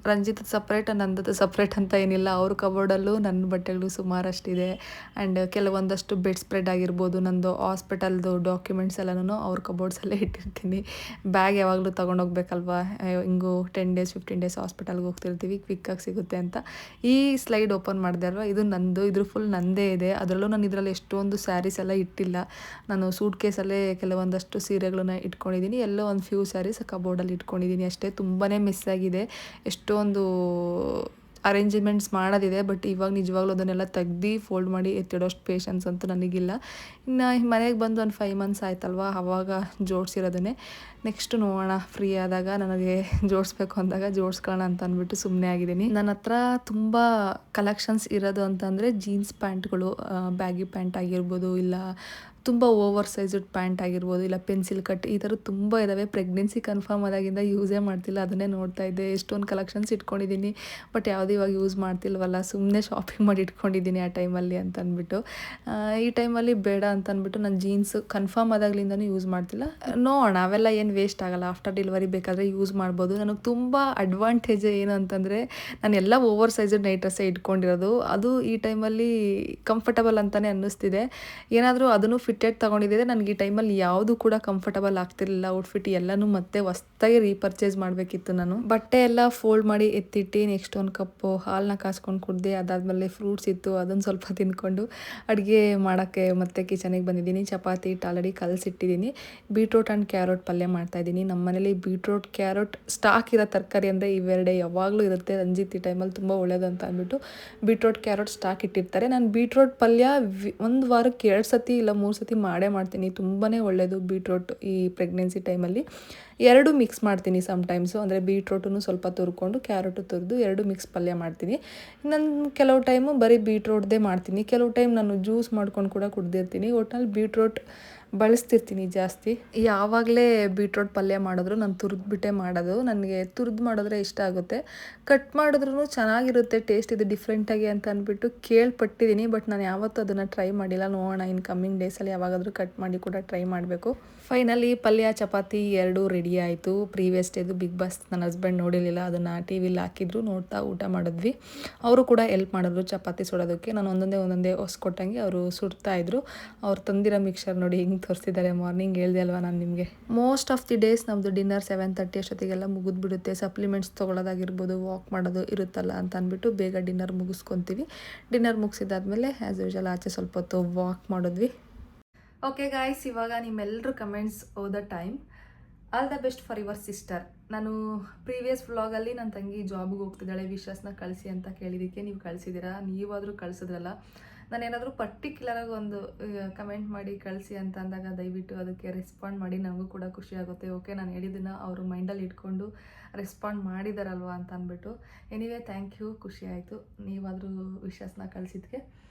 Speaker 1: ರಂಜಿತ್ ಸಪ್ರೇಟ್, ನಂದದ್ದು ಸಪ್ರೇಟ್ ಅಂತ ಏನಿಲ್ಲ. ಅವ್ರ ಕಬೋರ್ಡಲ್ಲೂ ನನ್ನ ಬಟ್ಟೆಗಳು ಸುಮಾರಷ್ಟಿದೆ. ಆ್ಯಂಡ್ ಕೆಲವೊಂದಷ್ಟು ಬೆಡ್ ಸ್ಪ್ರೆಡ್ ಆಗಿರ್ಬೋದು, ನಂದು ಹಾಸ್ಪಿಟಲ್ದು ಡಾಕ್ಯುಮೆಂಟ್ಸ್ ಎಲ್ಲನೂ ಅವ್ರ ಕಬೋರ್ಡ್ಸಲ್ಲೇ ಇಟ್ಟಿರ್ತೀನಿ. ಬ್ಯಾಗ್ ಯಾವಾಗಲೂ ತೊಗೊಂಡೋಗ್ಬೇಕಲ್ವ, ಹಿಂಗೂ 10 ಡೇಸ್ 15 ಡೇಸ್ ಹಾಸ್ಪಿಟಲ್ಗೆ ಹೋಗ್ತಿರ್ತೀವಿ, ಕ್ವಿಕ್ಕಾಗಿ ಸಿಗುತ್ತೆ ಅಂತ. ಈ ಸ್ಲೈಡ್ ಓಪನ್ ಮಾಡಿದೆ ಅಲ್ವ, ಇದು ನಂದು, ಇದ್ರ ಫುಲ್ ನಂದೇ ಇದೆ. ಅದರಲ್ಲೂ ನಾನು ಇದರಲ್ಲಿ ಎಷ್ಟೊಂದು ಸ್ಯಾರೀಸ್ ಎಲ್ಲ ಇಟ್ಟಿಲ್ಲ. ನಾನು ಸೂಟ್ ಕೇಸಲ್ಲೇ ಕೆಲವೊಂದಷ್ಟು ಸೀರೆಗಳನ್ನ ಇಟ್ಕೊಂಡಿದ್ದೀನಿ. ಎಲ್ಲೋ ಒಂದು ಫ್ಯೂ ಸ್ಯಾರೀಸ್ ಕಬೋರ್ಡಲ್ಲಿ ಇಟ್ಕೊಂಡಿದ್ದೀನಿ ಅಷ್ಟೇ. ತುಂಬಾ ಮಿಸ್ ಆಗಿದೆ. ಎಷ್ಟೊಂದು ಅರೇಂಜ್ಮೆಂಟ್ಸ್ ಮಾಡೋದಿದೆ, ಬಟ್ ಇವಾಗ ನಿಜವಾಗ್ಲೂ ಅದನ್ನೆಲ್ಲ ತೆಗ್ದು ಫೋಲ್ಡ್ ಮಾಡಿ ಎತ್ತಿಡೋಷ್ಟು ಪೇಷನ್ಸ್ ಅಂತೂ ನನಗಿಲ್ಲ. ಇನ್ನು ಮನೆಗೆ ಬಂದು ಒಂದು 5 ಮಂತ್ಸ್ ಆಯ್ತಲ್ವ, ಆವಾಗ ಜೋಡಿಸಿರೋದನ್ನೇ. ನೆಕ್ಸ್ಟ್ ನೋಡೋಣ, ಫ್ರೀ ಆದಾಗ ನನಗೆ ಜೋಡಿಸ್ಬೇಕು ಅಂದಾಗ ಜೋಡಿಸ್ಕೊಳ್ಳೋಣ ಅಂತ ಅಂದ್ಬಿಟ್ಟು ಸುಮ್ಮನೆ ಆಗಿದ್ದೀನಿ. ನನ್ನ ಹತ್ರ ತುಂಬ ಕಲೆಕ್ಷನ್ಸ್ ಇರೋದು ಅಂತಂದರೆ ಜೀನ್ಸ್ ಪ್ಯಾಂಟ್ಗಳು, ಬ್ಯಾಗಿ ಪ್ಯಾಂಟ್ ಆಗಿರ್ಬೋದು, ಇಲ್ಲ ತುಂಬ ಓವರ್ ಸೈಜ್ಡ್ ಪ್ಯಾಂಟ್ ಆಗಿರ್ಬೋದು, ಇಲ್ಲ ಪೆನ್ಸಿಲ್ ಕಟ್, ಈ ಥರ ತುಂಬ ಇದ್ದಾವೆ. ಪ್ರೆಗ್ನೆನ್ಸಿ ಕನ್ಫರ್ಮ್ ಆದಾಗಿಂದ ಯೂಸೇ ಮಾಡ್ತಿಲ್ಲ, ಅದನ್ನೇ ನೋಡ್ತಾ ಇದ್ದೆ. ಎಷ್ಟೊಂದು ಕಲೆಕ್ಷನ್ಸ್ ಇಟ್ಕೊಂಡಿದ್ದೀನಿ, ಬಟ್ ಯಾವುದೂ ಇವಾಗ ಯೂಸ್ ಮಾಡ್ತಿಲ್ವಲ್ಲ, ಸುಮ್ಮನೆ ಶಾಪಿಂಗ್ ಮಾಡಿ ಇಟ್ಕೊಂಡಿದ್ದೀನಿ ಆ ಟೈಮಲ್ಲಿ ಅಂತ ಅಂದ್ಬಿಟ್ಟು. ಈ ಟೈಮಲ್ಲಿ ಬೇಡ ಅಂತ ಅಂದ್ಬಿಟ್ಟು ನಾನು ಜೀನ್ಸ್ ಕನ್ಫರ್ಮ್ ಆದಾಗ್ಲಿಂದನೂ ಯೂಸ್ ಮಾಡ್ತಿಲ್ಲ. ನೋಡೋಣ, ಅವೆಲ್ಲ ಏನು ವೇಸ್ಟ್ ಆಗೋಲ್ಲ, ಆಫ್ಟರ್ ಡೆಲಿವರಿ ಬೇಕಾದರೆ ಯೂಸ್ ಮಾಡ್ಬೋದು. ನನಗೆ ತುಂಬ ಅಡ್ವಾಂಟೇಜ್ ಏನು ಅಂತಂದರೆ, ನಾನು ಎಲ್ಲ ಓವರ್ ಸೈಜ್ಡ್ ನೈಟ್ ಡ್ರೆಸ್ಸೇ ಇಟ್ಕೊಂಡಿರೋದು. ಅದು ಈ ಟೈಮಲ್ಲಿ ಕಂಫರ್ಟಬಲ್ ಅಂತಲೇ ಅನ್ನಿಸ್ತಿದೆ. ಏನಾದರೂ ಅದನ್ನು ಫಿಟ್ಟೆಡ್ ತೊಗೊಂಡಿದ್ದೆ, ನನಗೆ ಈ ಟೈಮಲ್ಲಿ ಯಾವುದು ಕೂಡ ಕಂಫರ್ಟಬಲ್ ಆಗ್ತಿರಲಿಲ್ಲ. ಔಟ್ಫಿಟ್ ಎಲ್ಲನೂ ಮತ್ತೆ ಹೊಸ್ದಾಗಿ ರೀಪರ್ಚೇಸ್ ಮಾಡಬೇಕಿತ್ತು ನಾನು. ಬಟ್ಟೆ ಎಲ್ಲ ಫೋಲ್ಡ್ ಮಾಡಿ ಎತ್ತಿಟ್ಟು ನೆಕ್ಸ್ಟ್ ಒಂದು ಕಪ್ಪು ಹಾಲನ್ನ ಕಾಸ್ಕೊಂಡು ಕುಡ್ದೆ. ಅದಾದಮೇಲೆ ಫ್ರೂಟ್ಸ್ ಇತ್ತು, ಅದನ್ನು ಸ್ವಲ್ಪ ತಿಂದ್ಕೊಂಡು ಅಡುಗೆ ಮಾಡೋಕ್ಕೆ ಮತ್ತೆ ಕಿಚನಿಗೆ ಬಂದಿದ್ದೀನಿ. ಚಪಾತಿ ಹಿಟ್ಟು ಆಲ್ರೆಡಿ ಕಲಸಿಟ್ಟಿದ್ದೀನಿ. ಬೀಟ್ರೋಟ್ ಆ್ಯಂಡ್ ಕ್ಯಾರೋಟ್ ಪಲ್ಯ ಮಾಡ್ತಾಯಿದ್ದೀನಿ. ನಮ್ಮ ಮನೇಲಿ ಬೀಟ್ರೋಟ್ ಕ್ಯಾರೋಟ್ ಸ್ಟಾಕ್ ಇರೋ ತರಕಾರಿ ಅಂದರೆ ಇವೆರಡೇ, ಯಾವಾಗಲೂ ಇರುತ್ತೆ. ರಂಜಿತ್ ಈ ಟೈಮಲ್ಲಿ ತುಂಬ ಒಳ್ಳೇದು ಅಂತ ಅಂದ್ಬಿಟ್ಟು ಬೀಟ್ರೋಟ್ ಕ್ಯಾರೋಟ್ ಸ್ಟಾಕ್ ಇಟ್ಟಿರ್ತಾರೆ. ನಾನು ಬೀಟ್ರೋಟ್ ಪಲ್ಯ ಒಂದು ವಾರಕ್ಕೆ 2 ಸತಿ ಇಲ್ಲ 3 ಸತಿ ಮಾಡೇ ಮಾಡ್ತೀನಿ. ತುಂಬಾ ಒಳ್ಳೆಯದು ಬೀಟ್ರೋಟ್ ಈ ಪ್ರೆಗ್ನೆನ್ಸಿ ಟೈಮಲ್ಲಿ. 2 ಮಿಕ್ಸ್ ಮಾಡ್ತೀನಿ ಸಮ್ಟೈಮ್ಸು, ಅಂದರೆ ಬೀಟ್ರೋಟನ್ನು ಸ್ವಲ್ಪ ತುರ್ಕೊಂಡು ಕ್ಯಾರೆಟು ತುರಿದು 2 ಮಿಕ್ಸ್ ಪಲ್ಯ ಮಾಡ್ತೀನಿ. ನಾನು ಕೆಲವು ಟೈಮು ಬರೀ ಬೀಟ್ರೋಟ್ದೇ ಮಾಡ್ತೀನಿ, ಕೆಲವು ಟೈಮ್ ನಾನು ಜ್ಯೂಸ್ ಮಾಡ್ಕೊಂಡು ಕೂಡ ಕುಡ್ದಿರ್ತೀನಿ. ಒಟ್ನಲ್ಲಿ ಬೀಟ್ರೋಟ್ ಬಳಸ್ತಿರ್ತೀನಿ ಜಾಸ್ತಿ. ಯಾವಾಗಲೇ ಬೀಟ್ರೋಟ್ ಪಲ್ಯ ಮಾಡಿದ್ರು ನಾನು ತುರಿದ್ಬಿಟ್ಟೆ ಮಾಡೋದು. ನನಗೆ ತುರಿದು ಮಾಡಿದ್ರೆ ಇಷ್ಟ ಆಗುತ್ತೆ. ಕಟ್ ಮಾಡಿದ್ರೂ ಚೆನ್ನಾಗಿರುತ್ತೆ, ಟೇಸ್ಟ್ ಇದು ಡಿಫ್ರೆಂಟಾಗಿ ಅಂತ ಅಂದ್ಬಿಟ್ಟು ಕೇಳ್ಪಟ್ಟಿದ್ದೀನಿ. ಬಟ್ ನಾನು ಯಾವತ್ತೂ ಅದನ್ನು ಟ್ರೈ ಮಾಡಿಲ್ಲ. ನೋಡೋಣ, ಇನ್ನು ಕಮ್ಮಿಂಗ್ ಡೇಸಲ್ಲಿ ಯಾವಾಗಾದರೂ ಕಟ್ ಮಾಡಿ ಕೂಡ ಟ್ರೈ ಮಾಡಬೇಕು. ಫೈನಲಿ ಪಲ್ಯ ಚಪಾತಿ 2 ರೆಡಿ ಆಯಿತು. ಪ್ರೀವಿಯಸ್ ಡೇದು ಬಿಗ್ ಬಾಸ್ ನನ್ನ ಹಸ್ಬೆಂಡ್ ನೋಡಿರಲಿಲ್ಲ, ಅದನ್ನು ಟಿ ವಿಲಿ ಹಾಕಿದ್ರು, ನೋಡ್ತಾ ಊಟ ಮಾಡಿದ್ವಿ. ಅವರು ಕೂಡ ಹೆಲ್ಪ್ ಮಾಡಿದ್ರು ಚಪಾತಿ ಸುಡೋದಕ್ಕೆ. ನಾನು ಒಂದೊಂದೇ ಹೊಸ್ಕೊಟ್ಟಂಗೆ ಅವರು ಸುಡ್ತಾಯಿದ್ರು. ಅವ್ರು ತಂದಿರೋ ಮಿಕ್ಸರ್ ನೋಡಿ ಹಿಂಗೆ ತೋರಿಸಿದ್ದಾರೆ. ಮಾರ್ನಿಂಗ್ ಹೇಳ್ದೆ ಅಲ್ವಾ ನಾನು ನಿಮಗೆ. ಮೋಸ್ಟ್ ಆಫ್ ದಿ ಡೇಸ್ ನಮ್ಮದು ಡಿನ್ನರ್ 7:30 ಅಷ್ಟೊತ್ತಿಗೆಲ್ಲ ಮುಗಿದ್ಬಿಡುತ್ತೆ. ಸಪ್ಲಿಮೆಂಟ್ಸ್ ತೊಗೊಳೋದಾಗಿರ್ಬೋದು, ವಾಕ್ ಮಾಡೋದು ಇರುತ್ತಲ್ಲ ಅಂತ ಅಂದ್ಬಿಟ್ಟು ಬೇಗ ಡಿನ್ನರ್ ಮುಗಿಸ್ಕೊತೀವಿ. ಡಿನ್ನರ್ ಮುಗಿಸಿದಾದ್ಮೇಲೆ ಆ್ಯಸ್ ಯೂಶುವಲ್ ಆಚೆ ಸ್ವಲ್ಪ ಹೊತ್ತು ವಾಕ್ ಮಾಡಿದ್ವಿ. ಓಕೆ ಗಾಯ್ಸ್, ಇವಾಗ ನಿಮ್ಮೆಲ್ಲರೂ ಕಮೆಂಟ್ಸ್ ಓದೋ time. All the best for your sister. ನಾನು ಪ್ರೀವಿಯಸ್ ವ್ಲಾಗಲ್ಲಿ ನನ್ನ ತಂಗಿ ಜಾಬ್ಗೆ ಹೋಗ್ತಿದ್ದಾಳೆ, ವಿಶಸ್ನ ಕಳಿಸಿ ಅಂತ ಕೇಳಿದ್ದಕ್ಕೆ ನೀವು ಕಳಿಸಿದ್ದೀರಾ. ನೀವಾದರೂ ಕಳಿಸಿದ್ರಲ್ಲ. ನಾನೇನಾದರೂ ಪರ್ಟಿಕ್ಯುಲರಾಗಿ ಒಂದು ಕಮೆಂಟ್ ಮಾಡಿ ಕಳಿಸಿ ಅಂತ ಅಂದಾಗ ದಯವಿಟ್ಟು ಅದಕ್ಕೆ ರೆಸ್ಪಾಂಡ್ ಮಾಡಿ, ನನಗೂ ಕೂಡ ಖುಷಿ ಆಗುತ್ತೆ. ಓಕೆ, ನಾನು ಹೇಳಿದ್ದನ್ನು ಅವರು ಮೈಂಡಲ್ಲಿ ಇಟ್ಕೊಂಡು ರೆಸ್ಪಾಂಡ್ ಮಾಡಿದಾರಲ್ವ ಅಂತ ಅಂದ್ಬಿಟ್ಟು. ಎನಿವೇ ಥ್ಯಾಂಕ್ ಯು, ಖುಷಿ ಆಯಿತು ನೀವಾದರೂ ವಿಶಸ್ನ ಕಳಿಸಿದ್ಕೆ.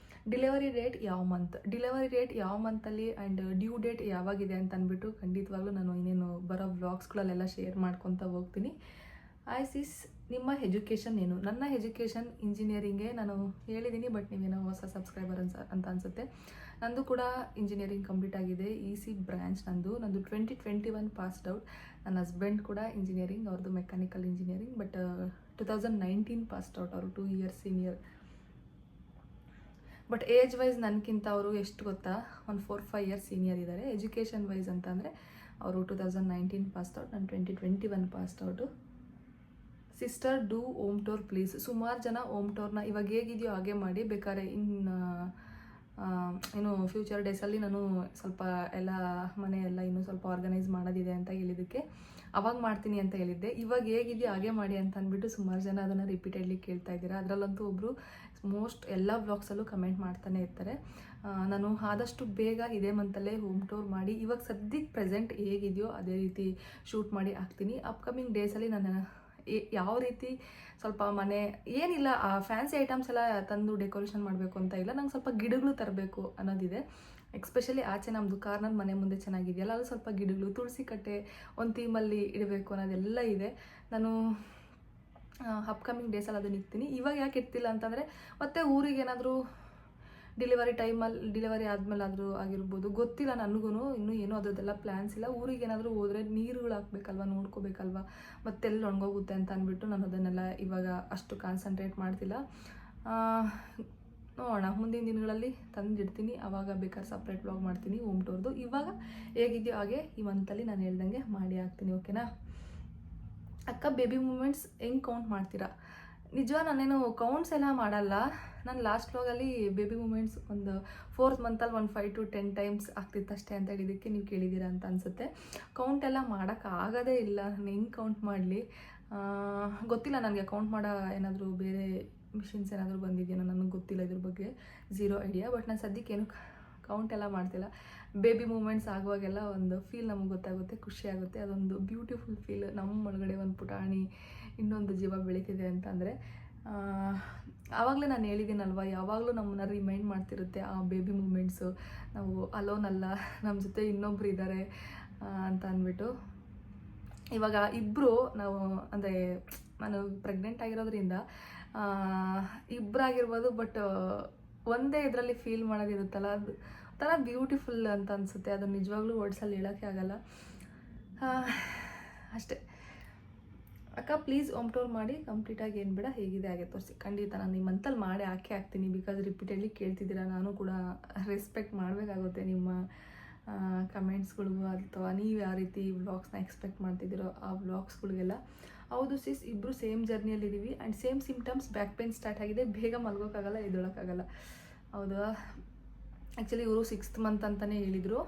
Speaker 1: ಡಿಲಿವರಿ ಡೇಟ್ ಯಾವ ಮಂತಲ್ಲಿ ಆ್ಯಂಡ್ ಡ್ಯೂ ಡೇಟ್ ಯಾವಾಗಿದೆ ಅಂತ ಅಂದ್ಬಿಟ್ಟು ಖಂಡಿತವಾಗ್ಲೂ ನಾನು ಇನ್ನೇನು ಬರೋ ವ್ಲಾಗ್ಸ್ಗಳಲ್ಲೆಲ್ಲ ಶೇರ್ ಮಾಡ್ಕೊತ ಹೋಗ್ತೀನಿ. ಸಿಸ್, ನಿಮ್ಮ ಎಜುಕೇಷನ್ ಏನು? ನನ್ನ ಎಜುಕೇಷನ್ ಇಂಜಿನಿಯರಿಂಗೇ. ನಾನು ಹೇಳಿದ್ದೀನಿ, ಬಟ್ ನೀವೇನೋ ಹೊಸ ಸಬ್ಸ್ಕ್ರೈಬರ್ ಅಂತ ಅನಿಸುತ್ತೆ. ನಂದು ಕೂಡ ಇಂಜಿನಿಯರಿಂಗ್ ಕಂಪ್ಲೀಟ್ ಆಗಿದೆ. EC ಬ್ರ್ಯಾಂಚ್ ನಂದು 2021 ಪಾಸ್ಡ್ ಔಟ್. ನನ್ನ ಹಸ್ಬೆಂಡ್ ಕೂಡ ಇಂಜಿನಿಯರಿಂಗ್, ಅವ್ರದ್ದು mechanical engineering, but 2019 passed out. ಅವರು 2 years senior. But age wise ನನಗಿಂತ ಅವರು ಎಷ್ಟು ಗೊತ್ತಾ, ಒಂದು 4-5 years ಸೀನಿಯರ್ ಇದ್ದಾರೆ. ಎಜುಕೇಷನ್ ವೈಸ್ ಅಂತ ಅಂದರೆ ಅವರು 2019 ಪಾಸ್ಡ್ ಔಟ್, ನಾನು 2021 passed out. Sister do home tour please. ಸುಮಾರು ಜನ ಹೋಮ್ ಟೂರ್ನ ಇವಾಗ ಹೇಗಿದೆಯೋ ಹಾಗೆ ಮಾಡಿ, ಬೇಕಾದ್ರೆ ಇನ್ನು ಫ್ಯೂಚರ್ ಡೇಸಲ್ಲಿ ನಾನು ಸ್ವಲ್ಪ ಎಲ್ಲ ಮನೆ ಎಲ್ಲ ಇನ್ನೂ ಸ್ವಲ್ಪ ಆರ್ಗನೈಸ್ ಮಾಡೋದಿದೆ ಅಂತ ಹೇಳಿದ್ದಕ್ಕೆ ಅವಾಗ ಮಾಡ್ತೀನಿ ಅಂತ ಹೇಳಿದ್ದೆ. ಇವಾಗ ಹೇಗಿದೆಯೋ ಹಾಗೆ ಮಾಡಿ ಅಂತ ಅಂದ್ಬಿಟ್ಟು ಸುಮಾರು ಜನ ಅದನ್ನು ರಿಪೀಟೆಡ್ಲಿ ಕೇಳ್ತಾ ಇದ್ದೀರಾ. ಅದರಲ್ಲಂತೂ ಒಬ್ಬರು ಮೋಸ್ಟ್ ಎಲ್ಲ ವ್ಲಾಗ್ಸಲ್ಲೂ ಕಮೆಂಟ್ ಮಾಡ್ತಾನೆ ಇರ್ತಾರೆ. ನಾನು ಆದಷ್ಟು ಬೇಗ ಇದೇ ಮಂತಲ್ಲೇ ಹೋಮ್ ಟೂರ್ ಮಾಡಿ, ಇವಾಗ ಸದ್ಯಕ್ಕೆ ಪ್ರೆಸೆಂಟ್ ಹೇಗಿದೆಯೋ ಅದೇ ರೀತಿ ಶೂಟ್ ಮಾಡಿ ಹಾಕ್ತೀನಿ. ಅಪ್ಕಮಿಂಗ್ ಡೇಸಲ್ಲಿ ನಾನು ಯಾವ ರೀತಿ ಸ್ವಲ್ಪ ಮನೆ ಏನಿಲ್ಲ, ಆ ಫ್ಯಾನ್ಸಿ ಐಟಮ್ಸ್ ಎಲ್ಲ ತಂದು ಡೆಕೋರೇಷನ್ ಮಾಡಬೇಕು ಅಂತ ಇಲ್ಲ, ನಂಗೆ ಸ್ವಲ್ಪ ಗಿಡಗಳು ತರಬೇಕು ಅನ್ನೋದಿದೆ. ಎಕ್ಸ್ಪೆಷಲಿ ಆಚೆ ನಮ್ಮದು ಕಾರ್ನರ್ ಮನೆ ಮುಂದೆ ಚೆನ್ನಾಗಿದೆಯಲ್ಲ, ಅದು ಸ್ವಲ್ಪ ಗಿಡಗಳು, ತುಳಸಿ ಕಟ್ಟೆ ಒಂದು ಥೀಮಲ್ಲಿ ಇಡಬೇಕು ಅನ್ನೋದೆಲ್ಲ ಇದೆ. ನಾನು ಅಪ್ಕಮಿಂಗ್ ಡೇಸಲ್ಲಿ ಅದನ್ನ ಇರ್ತೀನಿ. ಇವಾಗ ಯಾಕೆ ಇರ್ತಿಲ್ಲ ಅಂತಂದರೆ ಮತ್ತೆ ಊರಿಗೆ ಏನಾದರೂ ಡೆಲಿವರಿ ಆದಮೇಲೆ ಆದರೂ ಆಗಿರ್ಬೋದು, ಗೊತ್ತಿಲ್ಲ ನನಗೂ. ಇನ್ನೂ ಏನೂ ಅದರದ್ದೆಲ್ಲ ಪ್ಲ್ಯಾನ್ಸ್ ಇಲ್ಲ. ಊರಿಗೆ ಏನಾದರೂ ಹೋದರೆ ನೀರುಗಳು ಹಾಕ್ಬೇಕಲ್ವ, ನೋಡ್ಕೋಬೇಕಲ್ವ, ಮತ್ತೆಲ್ಲಿ ಒಣಗೋಗುತ್ತೆ ಅಂತ ಅಂದ್ಬಿಟ್ಟು ನಾನು ಅದನ್ನೆಲ್ಲ ಇವಾಗ ಅಷ್ಟು ಕಾನ್ಸಂಟ್ರೇಟ್ ಮಾಡ್ತಿಲ್ಲ. ನೋಡೋಣ, ಮುಂದಿನ ದಿನಗಳಲ್ಲಿ ತಂದಿಡ್ತೀನಿ, ಆವಾಗ ಬೇಕಾದ್ರೆ ಸಪ್ರೇಟ್ ವ್ಲಾಗ್ ಮಾಡ್ತೀನಿ ಹೋಮ್ ಟೂರ್ದು. ಇವಾಗ ಹೇಗಿದೆಯೋ ಹಾಗೆ ಈ ಮಂತಲ್ಲಿ ನಾನು ಹೇಳ್ದಂಗೆ ಮಾಡಿ ಹಾಕ್ತೀನಿ. ಓಕೆನಾ ಅಕ್ಕ? ಬೇಬಿ ಮೂಮೆಂಟ್ಸ್ ಹೆಂಗೆ ಕೌಂಟ್ ಮಾಡ್ತೀರಾ? ನಿಜ ನಾನೇನು ಕೌಂಟ್ಸ್ ಎಲ್ಲ ಮಾಡಲ್ಲ. ನಾನು ಲಾಸ್ಟ್ ವ್ಲಾಗಲ್ಲಿ ಬೇಬಿ ಮೂಮೆಂಟ್ಸ್ ಒಂದು 4th ಮಂತಲ್ಲಿ ಒಂದು 5 to 10 times ಆಗ್ತಿತ್ತಷ್ಟೇ ಅಂತ ಹೇಳಿದ್ದಕ್ಕೆ ನೀವು ಕೇಳಿದ್ದೀರಾ ಅಂತ ಅನಿಸುತ್ತೆ. ಕೌಂಟ್ ಎಲ್ಲ ಮಾಡೋಕ್ಕಾಗೋದೇ ಇಲ್ಲ. ನಾನು ಹೆಂಗೆ ಕೌಂಟ್ ಮಾಡಲಿ ಗೊತ್ತಿಲ್ಲ ನನಗೆ. ಕೌಂಟ್ ಮಾಡೋ ಏನಾದರೂ ಬೇರೆ ಮಿಷಿನ್ಸ್ ಏನಾದರೂ ಬಂದಿದೆಯೋ ನನಗೆ ಗೊತ್ತಿಲ್ಲ, ಇದ್ರ ಬಗ್ಗೆ ಝೀರೋ ಐಡಿಯಾ. ಬಟ್ ನಾನು ಸದ್ಯಕ್ಕೆ ಏನು ಕೌಂಟ್ ಎಲ್ಲ ಮಾಡ್ತಿಲ್ಲ. ಬೇಬಿ ಮೂಮೆಂಟ್ಸ್ ಆಗುವಾಗೆಲ್ಲ ಒಂದು ಫೀಲ್ ನಮಗೆ ಗೊತ್ತಾಗುತ್ತೆ, ಖುಷಿ ಆಗುತ್ತೆ. ಅದೊಂದು ಬ್ಯೂಟಿಫುಲ್ ಫೀಲ್. ನಮ್ಮ ಒಳಗಡೆ ಒಂದು ಪುಟಾಣಿ ಇನ್ನೊಂದು ಜೀವ ಬೆಳೀತಿದೆ ಅಂತಂದರೆ ಆವಾಗಲೇ ನಾನು ಹೇಳಿದ್ದೀನಲ್ವ, ಯಾವಾಗಲೂ ನಮ್ಮನ್ನ ರಿಮೈಂಡ್ ಮಾಡ್ತಿರುತ್ತೆ ಆ ಬೇಬಿ ಮೂಮೆಂಟ್ಸು. ನಾವು ಅಲೋನ್ ಅಲ್ಲ, ನಮ್ಮ ಜೊತೆ ಇನ್ನೊಬ್ರು ಇದ್ದಾರೆ ಅಂತ ಅಂದ್ಬಿಟ್ಟು. ಇವಾಗ ಇಬ್ಬರು ನಾವು ಅಂದರೆ ನಾನು ಪ್ರೆಗ್ನೆಂಟ್ ಆಗಿರೋದ್ರಿಂದ ಇಬ್ಬರಾಗಿರ್ಬೋದು, ಬಟ್ ಒಂದೇ ಇದರಲ್ಲಿ ಫೀಲ್ ಮಾಡೋದಿರುತ್ತಲ್ಲ, ಅದು ಒಂಥರ ಬ್ಯೂಟಿಫುಲ್ ಅಂತ ಅನಿಸುತ್ತೆ. ಅದು ನಿಜವಾಗ್ಲೂ ವರ್ಡ್ಸಲ್ಲಿ ಹೇಳೋಕ್ಕೆ ಆಗಲ್ಲ. ಅಷ್ಟೇ ಅಕ್ಕ, ಪ್ಲೀಸ್ ಹೋಮ್ ಟೂರ್ ಮಾಡಿ, ಕಂಪ್ಲೀಟಾಗಿ ಏನು ಬೇಡ, ಹೇಗಿದೆ ಹಾಗೆ ತೋರಿಸಿ. ಖಂಡಿತ ನಾನು ಈ ಮಂತಲ್ಲಿ ಮಾಡಿ ಹಾಕ್ತೀನಿ. ಬಿಕಾಸ್ ರಿಪೀಟೆಡ್ಲಿ ಕೇಳ್ತಿದ್ದೀರಾ, ನಾನು ಕೂಡ ರೆಸ್ಪೆಕ್ಟ್ ಮಾಡಬೇಕಾಗುತ್ತೆ ನಿಮ್ಮ ಕಮೆಂಟ್ಸ್ಗಳಿಗೂ, ಅಥವಾ ನೀವು ಯಾವ ರೀತಿ ವ್ಲಾಗ್ಸ್ನ ಎಕ್ಸ್ಪೆಕ್ಟ್ ಮಾಡ್ತಿದ್ದೀರೋ ಆ ವ್ಲಾಗ್ಸ್ಗಳಿಗೆಲ್ಲ. ಹೌದು ಸಿಸ್, ಇಬ್ಬರು ಸೇಮ್ ಜರ್ನಿಯಲ್ಲಿದ್ದೀವಿ and same symptoms. Back pain start ಆಗಿದೆ, ಬೇಗ ಮಲ್ಗೋಕ್ಕಾಗಲ್ಲ, ಎದ್ದೊಳಕ್ಕಾಗಲ್ಲ. ಹೌದಾ? ಆ್ಯಕ್ಚುಲಿ ಇವರು 6th ಮಂತ್ ಅಂತಲೇ ಹೇಳಿದರು.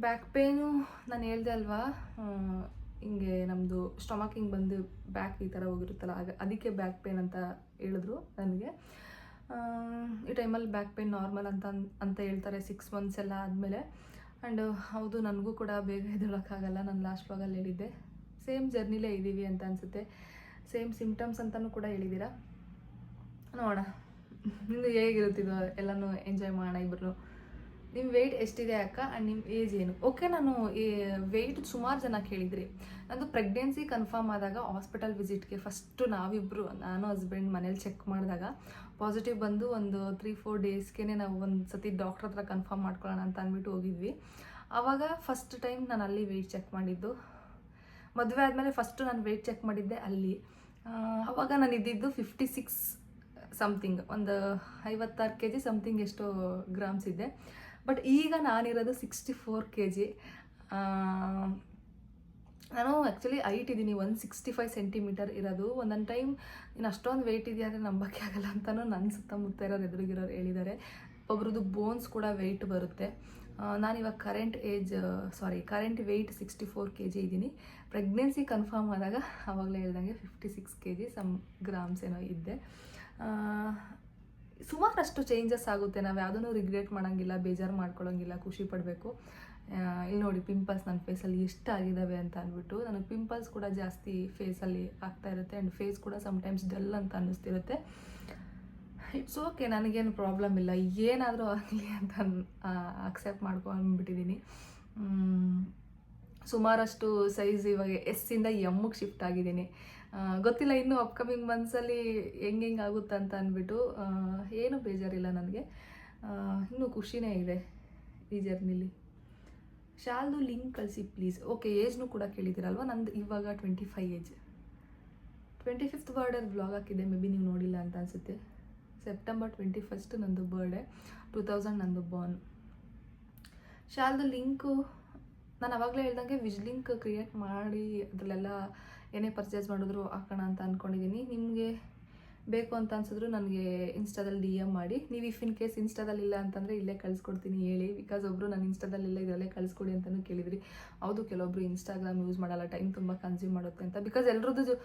Speaker 1: ಬ್ಯಾಕ್ ಪೇನು ನಾನು ಹೇಳ್ದೆ ಅಲ್ವಾ, ಹಿಂಗೆ ನಮ್ಮದು ಸ್ಟೊಮಕ್ ಹಿಂಗೆ ಬಂದು ಬ್ಯಾಕ್ ಈ ಥರ ಹೋಗಿರುತ್ತಲ್ಲ, ಅದಕ್ಕೆ ಬ್ಯಾಕ್ ಪೇನ್ ಅಂತ ಹೇಳಿದ್ರು ನನಗೆ. ಈ ಟೈಮಲ್ಲಿ ಬ್ಯಾಕ್ ಪೇನ್ ನಾರ್ಮಲ್ ಅಂತ ಹೇಳ್ತಾರೆ 6 months ಎಲ್ಲ ಆದಮೇಲೆ. ಆ್ಯಂಡ್ ಹೌದು, ನನಗೂ ಕೂಡ ಬೇಗ ಎದ್ದೇಳೋಕ್ಕಾಗಲ್ಲ. ನಾನು ಲಾಸ್ಟ್ ವ್ಲಾಗಲ್ಲಿ ಹೇಳಿದ್ದೆ, ಸೇಮ್ ಜರ್ನಿಲೇ ಇದ್ದೀವಿ ಅಂತ ಅನಿಸುತ್ತೆ. ಸೇಮ್ ಸಿಮ್ಟಮ್ಸ್ ಅಂತಲೂ ಕೂಡ ಹೇಳಿದ್ದೀರಾ. ನೋಡೋಣ ನಿಮ್ಮದು ಹೇಗಿರುತ್ತಿದ್ದು, ಎಲ್ಲನೂ ಎಂಜಾಯ್ ಮಾಡೋಣ ಇಬ್ಬರು. ನಿಮ್ಮ ವೆಯ್ಟ್ ಎಷ್ಟಿದೆ ಅಕ್ಕ ಆ್ಯಂಡ್ ನಿಮ್ಮ ಏಜ್ ಏನು? ಓಕೆ, ನಾನು ವೆಯ್ಟ್ ಸುಮಾರು ಜನ ಕೇಳಿದ್ರಿ. ನಂದು ಪ್ರೆಗ್ನೆನ್ಸಿ ಕನ್ಫರ್ಮ್ ಆದಾಗ ಹಾಸ್ಪಿಟಲ್ ವಿಸಿಟ್ಗೆ ಫಸ್ಟು ನಾವಿಬ್ಬರು, ನಾನು ಹಸ್ಬೆಂಡ್ ಮನೇಲಿ ಚೆಕ್ ಮಾಡಿದಾಗ ಪಾಸಿಟಿವ್ ಬಂದು ಒಂದು 3-4 daysಗೆ ನಾವು ಒಂದು ಸತಿ ಡಾಕ್ಟ್ರ್ ಹತ್ರ ಕನ್ಫರ್ಮ್ ಮಾಡ್ಕೊಳ್ಳೋಣ ಅಂತ ಅಂದ್ಬಿಟ್ಟು ಹೋಗಿದ್ವಿ. ಆವಾಗ ಫಸ್ಟ್ ಟೈಮ್ ನಾನು ಅಲ್ಲಿ ವೆಯ್ಟ್ ಚೆಕ್ ಮಾಡಿದ್ದು. ಮದುವೆ ಆದಮೇಲೆ ಫಸ್ಟು ನಾನು ವೆಯ್ಟ್ ಚೆಕ್ ಮಾಡಿದ್ದೆ ಅಲ್ಲಿ. ಆವಾಗ ನಾನು ಇದ್ದಿದ್ದು 56 ಸಮಥಿಂಗ್, ಒಂದು 56 kg ಸಮಥಿಂಗ್ ಎಷ್ಟೋ ಗ್ರಾಮ್ಸ್ ಇದ್ದೆ. ಬಟ್ ಈಗ ನಾನಿರೋದು 64 kg. ನಾನು ಆ್ಯಕ್ಚುಲಿ ಹೈಟ್ ಇದ್ದೀನಿ, 165 centimeter ಇರೋದು. ಒಂದೊಂದು ಟೈಮ್ ನೀನು ಅಷ್ಟೊಂದು ವೆಯ್ಟ್ ಇದೆಯಾ ಅಂದರೆ ನಂಬಕ್ಕೆ ಆಗಲ್ಲ ಅಂತಲೂ ನನ್ನ ಸುತ್ತಮುತ್ತ ಇರೋರು ಎದುರಿಗಿರೋರು ಹೇಳಿದ್ದಾರೆ. ಒಬ್ರದ್ದು ಬೋನ್ಸ್ ಕೂಡ ವೆಯ್ಟ್ ಬರುತ್ತೆ. ನಾನಿವಾಗ ಕರೆಂಟ್ ವೆಯ್ಟ್ 64 kg ಇದ್ದೀನಿ. ಪ್ರೆಗ್ನೆನ್ಸಿ ಕನ್ಫರ್ಮ್ ಆದಾಗ ಆವಾಗಲೇ ಹೇಳ್ದಂಗೆ 56 kg ಸಮ್ ಗ್ರಾಮ್ಸ್ ಏನೋ ಇದ್ದೆ. ಸುಮಾರಷ್ಟು ಚೇಂಜಸ್ ಆಗುತ್ತೆ. ನಾವು ಯಾವುದನ್ನು ರಿಗ್ರೆಟ್ ಮಾಡೋಂಗಿಲ್ಲ, ಬೇಜಾರು ಮಾಡ್ಕೊಳ್ಳೋಂಗಿಲ್ಲ, ಖುಷಿ ಪಡಬೇಕು. ಇಲ್ಲಿ ನೋಡಿ ಪಿಂಪಲ್ಸ್ ನನ್ನ ಫೇಸಲ್ಲಿ ಎಷ್ಟು ಆಗಿದ್ದಾವೆ ಅಂತ ಅಂದ್ಬಿಟ್ಟು. ನನಗೆ ಪಿಂಪಲ್ಸ್ ಕೂಡ ಜಾಸ್ತಿ ಫೇಸಲ್ಲಿ ಆಗ್ತಾ ಇರುತ್ತೆ ಆ್ಯಂಡ್ ಫೇಸ್ ಕೂಡ ಸಮ್ಟೈಮ್ಸ್ ಡಲ್ ಅಂತ ಅನ್ನಿಸ್ತಿರುತ್ತೆ. ಇಟ್ಸ್ ಓಕೆ, ನನಗೇನು ಪ್ರಾಬ್ಲಮ್ ಇಲ್ಲ, ಏನಾದರೂ ಆಗಲಿ ಅಂತ ಅಕ್ಸೆಪ್ಟ್ ಮಾಡ್ಕೊಂಡ್ಬಿಟ್ಟಿದ್ದೀನಿ. ಸುಮಾರಷ್ಟು ಸೈಜ್ ಇವಾಗ ಎಸ್ಸಿಂದ ಎಮ್ಮಿಗೆ ಶಿಫ್ಟ್ ಆಗಿದ್ದೀನಿ. ಗೊತ್ತಿಲ್ಲ ಇನ್ನೂ ಅಪ್ಕಮಿಂಗ್ ಮಂತ್ಸಲ್ಲಿ ಹೆಂಗೆ ಆಗುತ್ತೆ ಅಂತ ಅಂದ್ಬಿಟ್ಟು. ಏನೂ ಬೇಜಾರಿಲ್ಲ ನನಗೆ, ಇನ್ನೂ ಖುಷಿನೇ ಇದೆ ಈ ಜರ್ನಿಲಿ. ಶಾಲ್ದು ಲಿಂಕ್ ಕಳಿಸಿ ಪ್ಲೀಸ್. ಓಕೆ, ಏಜ್ನೂ ಕೂಡ ಕೇಳಿದ್ದೀರಲ್ವ. ನಂದು ಇವಾಗ 25 ಏಜ್. 25th ಬರ್ಡೇ ವ್ಲಾಗ್ ಹಾಕಿದ್ದೆ, ಮೇ ಬಿ ನೀವು ನೋಡಿಲ್ಲ ಅಂತ ಅನಿಸುತ್ತೆ. ಸೆಪ್ಟೆಂಬರ್ 21 ನಂದು ಬರ್ಡೇ, 2000 ನಂದು ಬಾರ್ನ್. ಶಾಲ್ದು ಲಿಂಕು ನಾನು ಅವಾಗಲೇ ಹೇಳ್ದಂಗೆ ವಿಜ್ ಲಿಂಕ್ ಕ್ರಿಯೇಟ್ ಮಾಡಿ ಅದರಲ್ಲೆಲ್ಲ ಏನೇ ಪರ್ಚೇಸ್ ಮಾಡಿದ್ರು ಹಾಕೋಣ ಅಂತ ಅಂದ್ಕೊಂಡಿದ್ದೀನಿ. ನಿಮಗೆ ಬೇಕು ಅಂತ ಅನ್ಸಿದ್ರು ನನಗೆ ಇನ್ಸ್ಟಾದಲ್ಲಿ DM ಮಾಡಿ. ನೀವು ಇಫ್ ಇನ್ ಕೇಸ್ ಇನ್ಸ್ಟಾದಲ್ಲಿ ಇಲ್ಲ ಅಂತಂದರೆ ಇಲ್ಲೇ ಕಳಿಸ್ಕೊಡ್ತೀನಿ ಹೇಳಿ. ಬಿಕಾಸ್ ಒಬ್ಬರು ನಾನು ಇನ್ಸ್ಟಾದಲ್ಲಿ ಇಲ್ಲ ಇದರಲ್ಲೇ ಕಳಿಸ್ಕೊಡಿ ಅಂತಲೂ ಕೇಳಿದ್ರಿ. ಹೌದು, ಕೆಲವೊಬ್ರು ಇನ್ಸ್ಟಾಗ್ರಾಮ್ ಯೂಸ್ ಮಾಡಲ್ಲ, ಟೈಮ್ ತುಂಬ ಕನ್ಸ್ಯೂಮ್ ಮಾಡುತ್ತೆ ಅಂತ. ಬಿಕಾಸ್ ಎಲ್ರದ್ದು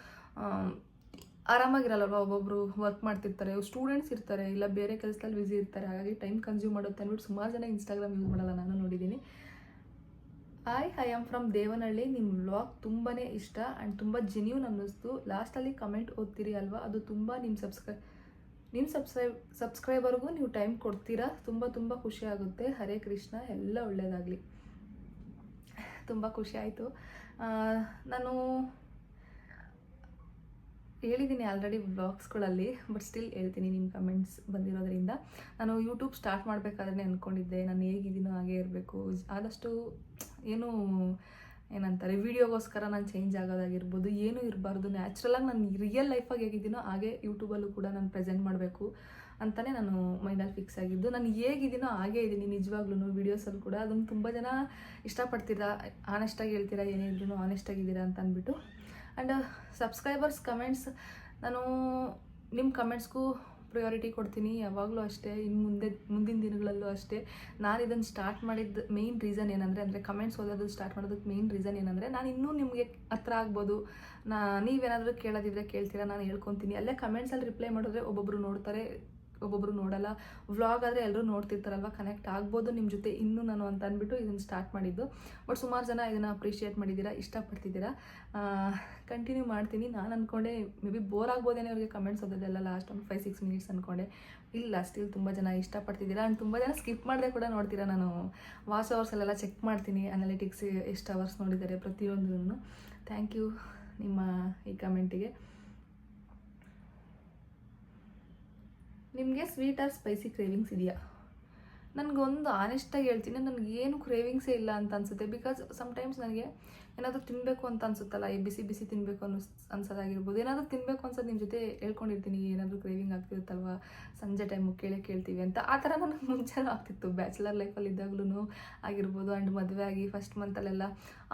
Speaker 1: ಆರಾಮಾಗಿರಲ್ಲಲ್ವ, ಒಬ್ಬೊಬ್ಬರು ವರ್ಕ್ ಮಾಡ್ತಿರ್ತಾರೆ, ಸ್ಟೂಡೆಂಟ್ಸ್ ಇರ್ತಾರೆ, ಇಲ್ಲ ಬೇರೆ ಕೆಲಸದಲ್ಲಿ ಬ್ಯುಸಿ ಇರ್ತಾರೆ. ಹಾಗಾಗಿ ಟೈಮ್ ಕನ್ಸ್ಯೂಮ್ ಮಾಡುತ್ತೆ ಅಂದ್ಬಿಟ್ಟು ಸುಮಾರು ಜನ ಇನ್ಸ್ಟಾಗ್ರಾಮ್ ಯೂಸ್ ಮಾಡಲ್ಲ, ನಾನು ನೋಡಿದ್ದೀನಿ. I am from Devanahalli. ನಿಮ್ಮ ವ್ಲಾಗ್ ತುಂಬಾ ಇಷ್ಟ ಆ್ಯಂಡ್ ತುಂಬ ಜೆನ್ಯೂನ್ ಅನ್ನಿಸ್ತು. ಲಾಸ್ಟಲ್ಲಿ ಕಮೆಂಟ್ ಓದ್ತೀರಿ ಅಲ್ವಾ, ಅದು ತುಂಬ ನಿಮ್ಮ ಸಬ್ಸ್ಕ್ರೈಬರ್ಗೂ ನೀವು ಟೈಮ್ ಕೊಡ್ತೀರಾ. ತುಂಬ ಖುಷಿ ಆಗುತ್ತೆ. ಹರೇ ಕೃಷ್ಣ, ಎಲ್ಲ ಒಳ್ಳೆಯದಾಗಲಿ. ತುಂಬ ಖುಷಿ ಆಯಿತು. ನಾನು ಹೇಳಿದ್ದೀನಿ ಆಲ್ರೆಡಿ ವ್ಲಾಗ್ಸ್ಗಳಲ್ಲಿ, ಬಟ್ ಸ್ಟಿಲ್ ಹೇಳ್ತೀನಿ ನಿಮ್ಮ ಕಮೆಂಟ್ಸ್ ಬಂದಿರೋದ್ರಿಂದ. ನಾನು ಯೂಟ್ಯೂಬ್ ಸ್ಟಾರ್ಟ್ ಮಾಡಬೇಕಾದ್ರೆ ಅಂದ್ಕೊಂಡಿದ್ದೆ ನಾನು ಹೇಗಿದ್ದೀನೋ ಹಾಗೆ ಇರಬೇಕು. ಆದಷ್ಟು ಏನಂತಾರೆ ವೀಡಿಯೋಗೋಸ್ಕರ ನಾನು ಚೇಂಜ್ ಆಗೋದಾಗಿರ್ಬೋದು, ಏನೂ ಇರಬಾರ್ದು. ನ್ಯಾಚುರಲಾಗಿ ನಾನು ರಿಯಲ್ ಲೈಫಾಗಿ ಹೇಗಿದ್ದೀನೋ ಹಾಗೆ ಯೂಟ್ಯೂಬಲ್ಲೂ ಕೂಡ ನಾನು ಪ್ರೆಸೆಂಟ್ ಮಾಡಬೇಕು ಅಂತಲೇ ನಾನು ಮೈಂಡಲ್ಲಿ ಫಿಕ್ಸ್ ಆಗಿದ್ದು. ನಾನು ಹೇಗಿದ್ದೀನೋ ಹಾಗೇ ಇದ್ದೀನಿ ನಿಜವಾಗ್ಲೂ. ವೀಡಿಯೋಸಲ್ಲಿ ಕೂಡ ಅದನ್ನು ತುಂಬ ಜನ ಇಷ್ಟಪಡ್ತೀರಾ, ಆನೆಸ್ಟಾಗಿ ಹೇಳ್ತೀರಾ, ಏನೇ ಇದ್ರೂ ಆನೆಸ್ಟಾಗಿದ್ದೀರಾ ಅಂತ ಅಂದ್ಬಿಟ್ಟು. ಆ್ಯಂಡ್ ಸಬ್ಸ್ಕ್ರೈಬರ್ಸ್ ಕಮೆಂಟ್ಸ್, ನಾನು ನಿಮ್ಮ ಕಮೆಂಟ್ಸ್ಗೂ ಪ್ರಿಯಾರಿಟಿ ಕೊಡ್ತೀನಿ ಯಾವಾಗಲೂ ಅಷ್ಟೇ. ಮುಂದಿನ ದಿನಗಳಲ್ಲೂ ಅಷ್ಟೇ. ನಾನು ಇದನ್ನು ಸ್ಟಾರ್ಟ್ ಮಾಡಿದ್ದು ಮೇಯ್ನ್ ರೀಸನ್ ಏನಂದರೆ ಕಮೆಂಟ್ಸ್ ಓದೋದು ಸ್ಟಾರ್ಟ್ ಮಾಡೋದಕ್ಕೆ ಮೇಯ್ನ್ ರೀಸನ್ ಏನಂದರೆ, ನಾನು ಇನ್ನೂ ನಿಮಗೆ ಹತ್ರ ಆಗ್ಬೋದು. ನೀವೇನಾದರೂ ಕೇಳೋದಿದ್ರೆ ಕೇಳ್ತೀರಾ, ನಾನು ಹೇಳ್ಕೊತೀನಿ. ಅಲ್ಲೇ ಕಮೆಂಟ್ಸಲ್ಲಿ ರಿಪ್ಲೈ ಮಾಡಿದ್ರೆ ಒಬ್ಬೊಬ್ಬರು ನೋಡ್ತಾರೆ, ಒಬ್ಬೊಬ್ಬರು ನೋಡಲ್ಲ. ವ್ಲಾಗ್ ಆದರೆ ಎಲ್ಲರೂ ನೋಡ್ತಿರ್ತಾರಲ್ವ, ಕನೆಕ್ಟ್ ಆಗ್ಬೋದು ನಿಮ್ಮ ಜೊತೆ ಇನ್ನೂ ನಾನು ಅಂತ ಅಂದ್ಬಿಟ್ಟು ಇದನ್ನು ಸ್ಟಾರ್ಟ್ ಮಾಡಿದ್ದು. ಬಟ್ ಸುಮಾರು ಜನ ಇದನ್ನು ಅಪ್ರಿಷಿಯೇಟ್ ಮಾಡಿದ್ದೀರಾ, ಇಷ್ಟಪಡ್ತಿದ್ದೀರಾ. ಕಂಟಿನ್ಯೂ ಮಾಡ್ತೀನಿ. ನಾನು ಅಂದ್ಕೊಂಡೆ ಮೇ ಬಿ ಬೋರ್ ಆಗ್ಬೋದೇನೆ ಅವ್ರಿಗೆ ಕಮೆಂಟ್ಸ್ ಓದೋದೆಲ್ಲ, ಲಾಸ್ಟ್ ಒಂದು 5-6 ಮಿನಿಟ್ಸ್ ಅಂದ್ಕೊಂಡೆ. ಇಲ್ಲ, ಸ್ಟಿಲ್ ತುಂಬ ಜನ ಇಷ್ಟಪಡ್ತಿದ್ದೀರಾ. ಆ್ಯಂಡ್ ತುಂಬ ಜನ ಸ್ಕಿಪ್ ಮಾಡದೆ ಕೂಡ ನೋಡ್ತೀರಾ. ನಾನು ವಾಚ್ ಅವರ್ಸಲ್ಲೆಲ್ಲ ಚೆಕ್ ಮಾಡ್ತೀನಿ, ಅನಾಲಿಟಿಕ್ಸ್ ಎಷ್ಟು ಅವರ್ಸ್ ನೋಡಿದ್ದಾರೆ ಪ್ರತಿಯೊಂದೂ. ಥ್ಯಾಂಕ್ ಯು ನಿಮ್ಮ ಈ ಕಮೆಂಟಿಗೆ. ನಿಮಗೆ ಸ್ವೀಟ್ ಆರ್ ಸ್ಪೈಸಿ ಕ್ರೇವಿಂಗ್ಸ್ ಇದೆಯಾ? ನನಗೊಂದು ಆನೆಸ್ಟಾಗಿ ಹೇಳ್ತೀನಿ, ನನಗೇನು ಕ್ರೇವಿಂಗ್ಸೇ ಇಲ್ಲ ಅಂತ ಅನಿಸುತ್ತೆ. ಬಿಕಾಸ್ ಸಮ್ಟೈಮ್ಸ್ ನನಗೆ ಏನಾದರೂ ತಿನ್ನಬೇಕು ಅಂತ ಅನಿಸುತ್ತಲ್ಲ, ಈ ಬಿಸಿ ತಿನ್ನಬೇಕು ಅನ್ಸೋದಾಗಿರ್ಬೋದು. ಏನಾದರೂ ತಿನ್ನಬೇಕು ಅನ್ಸೋದು ನಿಮ್ಮ ಜೊತೆ ಹೇಳ್ಕೊಂಡಿರ್ತೀನಿ, ಏನಾದರೂ ಕ್ರೇವಿಂಗ್ ಆಗ್ತಿರುತ್ತಲ್ವ ಸಂಜೆ ಟೈಮು ಕೇಳ್ತೀವಿ ಅಂತ. ಆ ಥರ ನನಗೆ ಮುಂಚೆನೂ ಆಗ್ತಿತ್ತು, ಬ್ಯಾಚುಲರ್ ಲೈಫಲ್ಲಿ ಇದ್ದಾಗಲೂ ಆಗಿರ್ಬೋದು. ಆ್ಯಂಡ್ ಮದುವೆ ಆಗಿ ಫಸ್ಟ್ ಮಂತಲ್ಲೆಲ್ಲ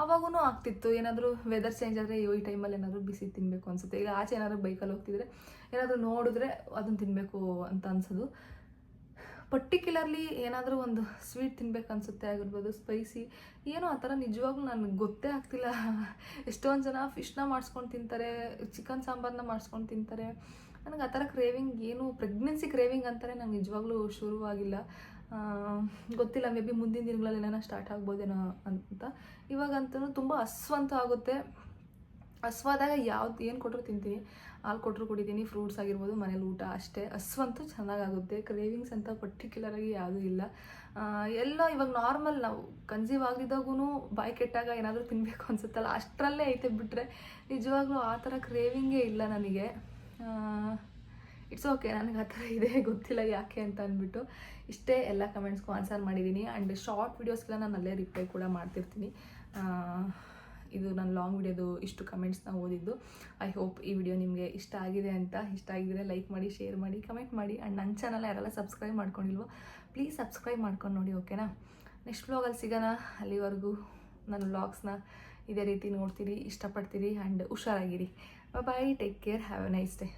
Speaker 1: ಅವಾಗೂ ಆಗ್ತಿತ್ತು. ಏನಾದರೂ ವೆದರ್ ಚೇಂಜ್ ಆದರೆ ಈ ಟೈಮಲ್ಲಿ ಏನಾದರೂ ಬಿಸಿ ತಿನ್ನಬೇಕು ಅನಿಸುತ್ತೆ. ಈಗ ಆಚೆ ಏನಾದರೂ ಬೈಕಲ್ಲಿ ಹೋಗ್ತಿದ್ರೆ ಏನಾದರೂ ನೋಡಿದ್ರೆ ಅದನ್ನು ತಿನ್ನಬೇಕು ಅಂತ ಅನ್ಸೋದು. ಪರ್ಟಿಕ್ಯುಲರ್ಲಿ ಏನಾದರೂ ಒಂದು ಸ್ವೀಟ್ ತಿನ್ಬೇಕು ಅನಿಸುತ್ತೆ ಆಗಿರ್ಬೋದು, ಸ್ಪೈಸಿ ಏನೋ ಆ ಥರ ನಿಜವಾಗ್ಲೂ ನನಗೆ ಗೊತ್ತೇ ಆಗ್ತಿಲ್ಲ. ಎಷ್ಟೊಂದು ಜನ ಫಿಶ್ನ ಮಾಡಿಸ್ಕೊಂಡು ತಿಂತಾರೆ, ಚಿಕನ್ ಸಾಂಬಾರನ್ನ ಮಾಡಿಸ್ಕೊಂಡು ತಿಂತಾರೆ. ನನಗೆ ಆ ಥರ ಕ್ರೇವಿಂಗ್ ಏನು ಪ್ರೆಗ್ನೆನ್ಸಿ ಕ್ರೇವಿಂಗ್ ಅಂತಾರೆ ನನಗೆ ನಿಜವಾಗ್ಲೂ ಶುರುವಾಗಿಲ್ಲ. ಗೊತ್ತಿಲ್ಲ, ಮೇ ಬಿ ಮುಂದಿನ ದಿನಗಳಲ್ಲಿ ಏನಾರ ಸ್ಟಾರ್ಟ್ ಆಗ್ಬೋದೇನೋ ಅಂತ. ಇವಾಗಂತೂ ತುಂಬ ಹಸ್ವಂತ ಆಗುತ್ತೆ. ಹಸ್ವಾದಾಗ ಏನು ಕೊಟ್ಟರು ತಿಂತೀನಿ, ಹಾಲು ಕೊಟ್ಟರು ಕುಡಿತೀನಿ, ಫ್ರೂಟ್ಸ್ ಆಗಿರ್ಬೋದು, ಮನೇಲಿ ಊಟ ಅಷ್ಟೇ. ಹಸ್ವಂತೂ ಚೆನ್ನಾಗಾಗುತ್ತೆ. ಕ್ರೇವಿಂಗ್ಸ್ ಅಂತ ಪರ್ಟಿಕ್ಯುಲರಾಗಿ ಯಾವುದೂ ಇಲ್ಲ. ಎಲ್ಲೋ ಇವಾಗ ನಾರ್ಮಲ್ ನಾವು ಕನ್ಸೀವ್ ಆಗಿದ್ದಾಗೂ ಬಾಯಿ ಕೆಟ್ಟಾಗ ಏನಾದರೂ ತಿನ್ನಬೇಕು ಅನಿಸುತ್ತಲ್ಲ, ಅಷ್ಟರಲ್ಲೇ ಐತೆ. ಬಿಟ್ಟರೆ ನಿಜವಾಗ್ಲೂ ಆ ಥರ ಕ್ರೇವಿಂಗೇ ಇಲ್ಲ ನನಗೆ. ಇಟ್ಸ್ ಓಕೆ, ನನಗೆ ಆ ಥರ ಇದೆ, ಗೊತ್ತಿಲ್ಲ ಯಾಕೆ ಅಂತ ಅಂದ್ಬಿಟ್ಟು. ಇಷ್ಟೇ, ಎಲ್ಲ ಕಮೆಂಟ್ಸ್ಗೂ ಆನ್ಸರ್ ಮಾಡಿದ್ದೀನಿ. ಆ್ಯಂಡ್ ಶಾರ್ಟ್ ವೀಡಿಯೋಸ್ಗೆಲ್ಲ ನಾನು ಅಲ್ಲೇ ರಿಪ್ಲೈ ಕೂಡ ಮಾಡ್ತಿರ್ತೀನಿ. ಇದು ನಾನು ಲಾಂಗ್ ವಿಡಿಯೋದು ಇಷ್ಟು ಕಮೆಂಟ್ಸ್ನ ಓದಿದ್ದು. ಐ ಹೋಪ್ ಈ ವಿಡಿಯೋ ನಿಮಗೆ ಇಷ್ಟ ಆಗಿದೆ ಅಂತ. ಇಷ್ಟ ಆಗಿದ್ರೆ ಲೈಕ್ ಮಾಡಿ, ಶೇರ್ ಮಾಡಿ, ಕಮೆಂಟ್ ಮಾಡಿ. ಆ್ಯಂಡ್ ನನ್ನ ಚಾನಲ್ ಯಾರೆಲ್ಲ ಸಬ್ಸ್ಕ್ರೈಬ್ ಮಾಡ್ಕೊಂಡಿಲ್ವೋ ಪ್ಲೀಸ್ ಸಬ್ಸ್ಕ್ರೈಬ್ ಮಾಡ್ಕೊಂಡು ನೋಡಿ, ಓಕೆನಾ? ನೆಕ್ಸ್ಟ್ ವ್ಲಾಗಲ್ಲಿ ಸಿಗೋಣ. ಅಲ್ಲಿವರೆಗೂ ನನ್ನ ವ್ಲಾಗ್ಸ್ನ ಇದೇ ರೀತಿ ನೋಡ್ತೀರಿ, ಇಷ್ಟಪಡ್ತೀರಿ. ಆ್ಯಂಡ್ ಹುಷಾರಾಗಿರಿ. Bye, take care, have a nice day.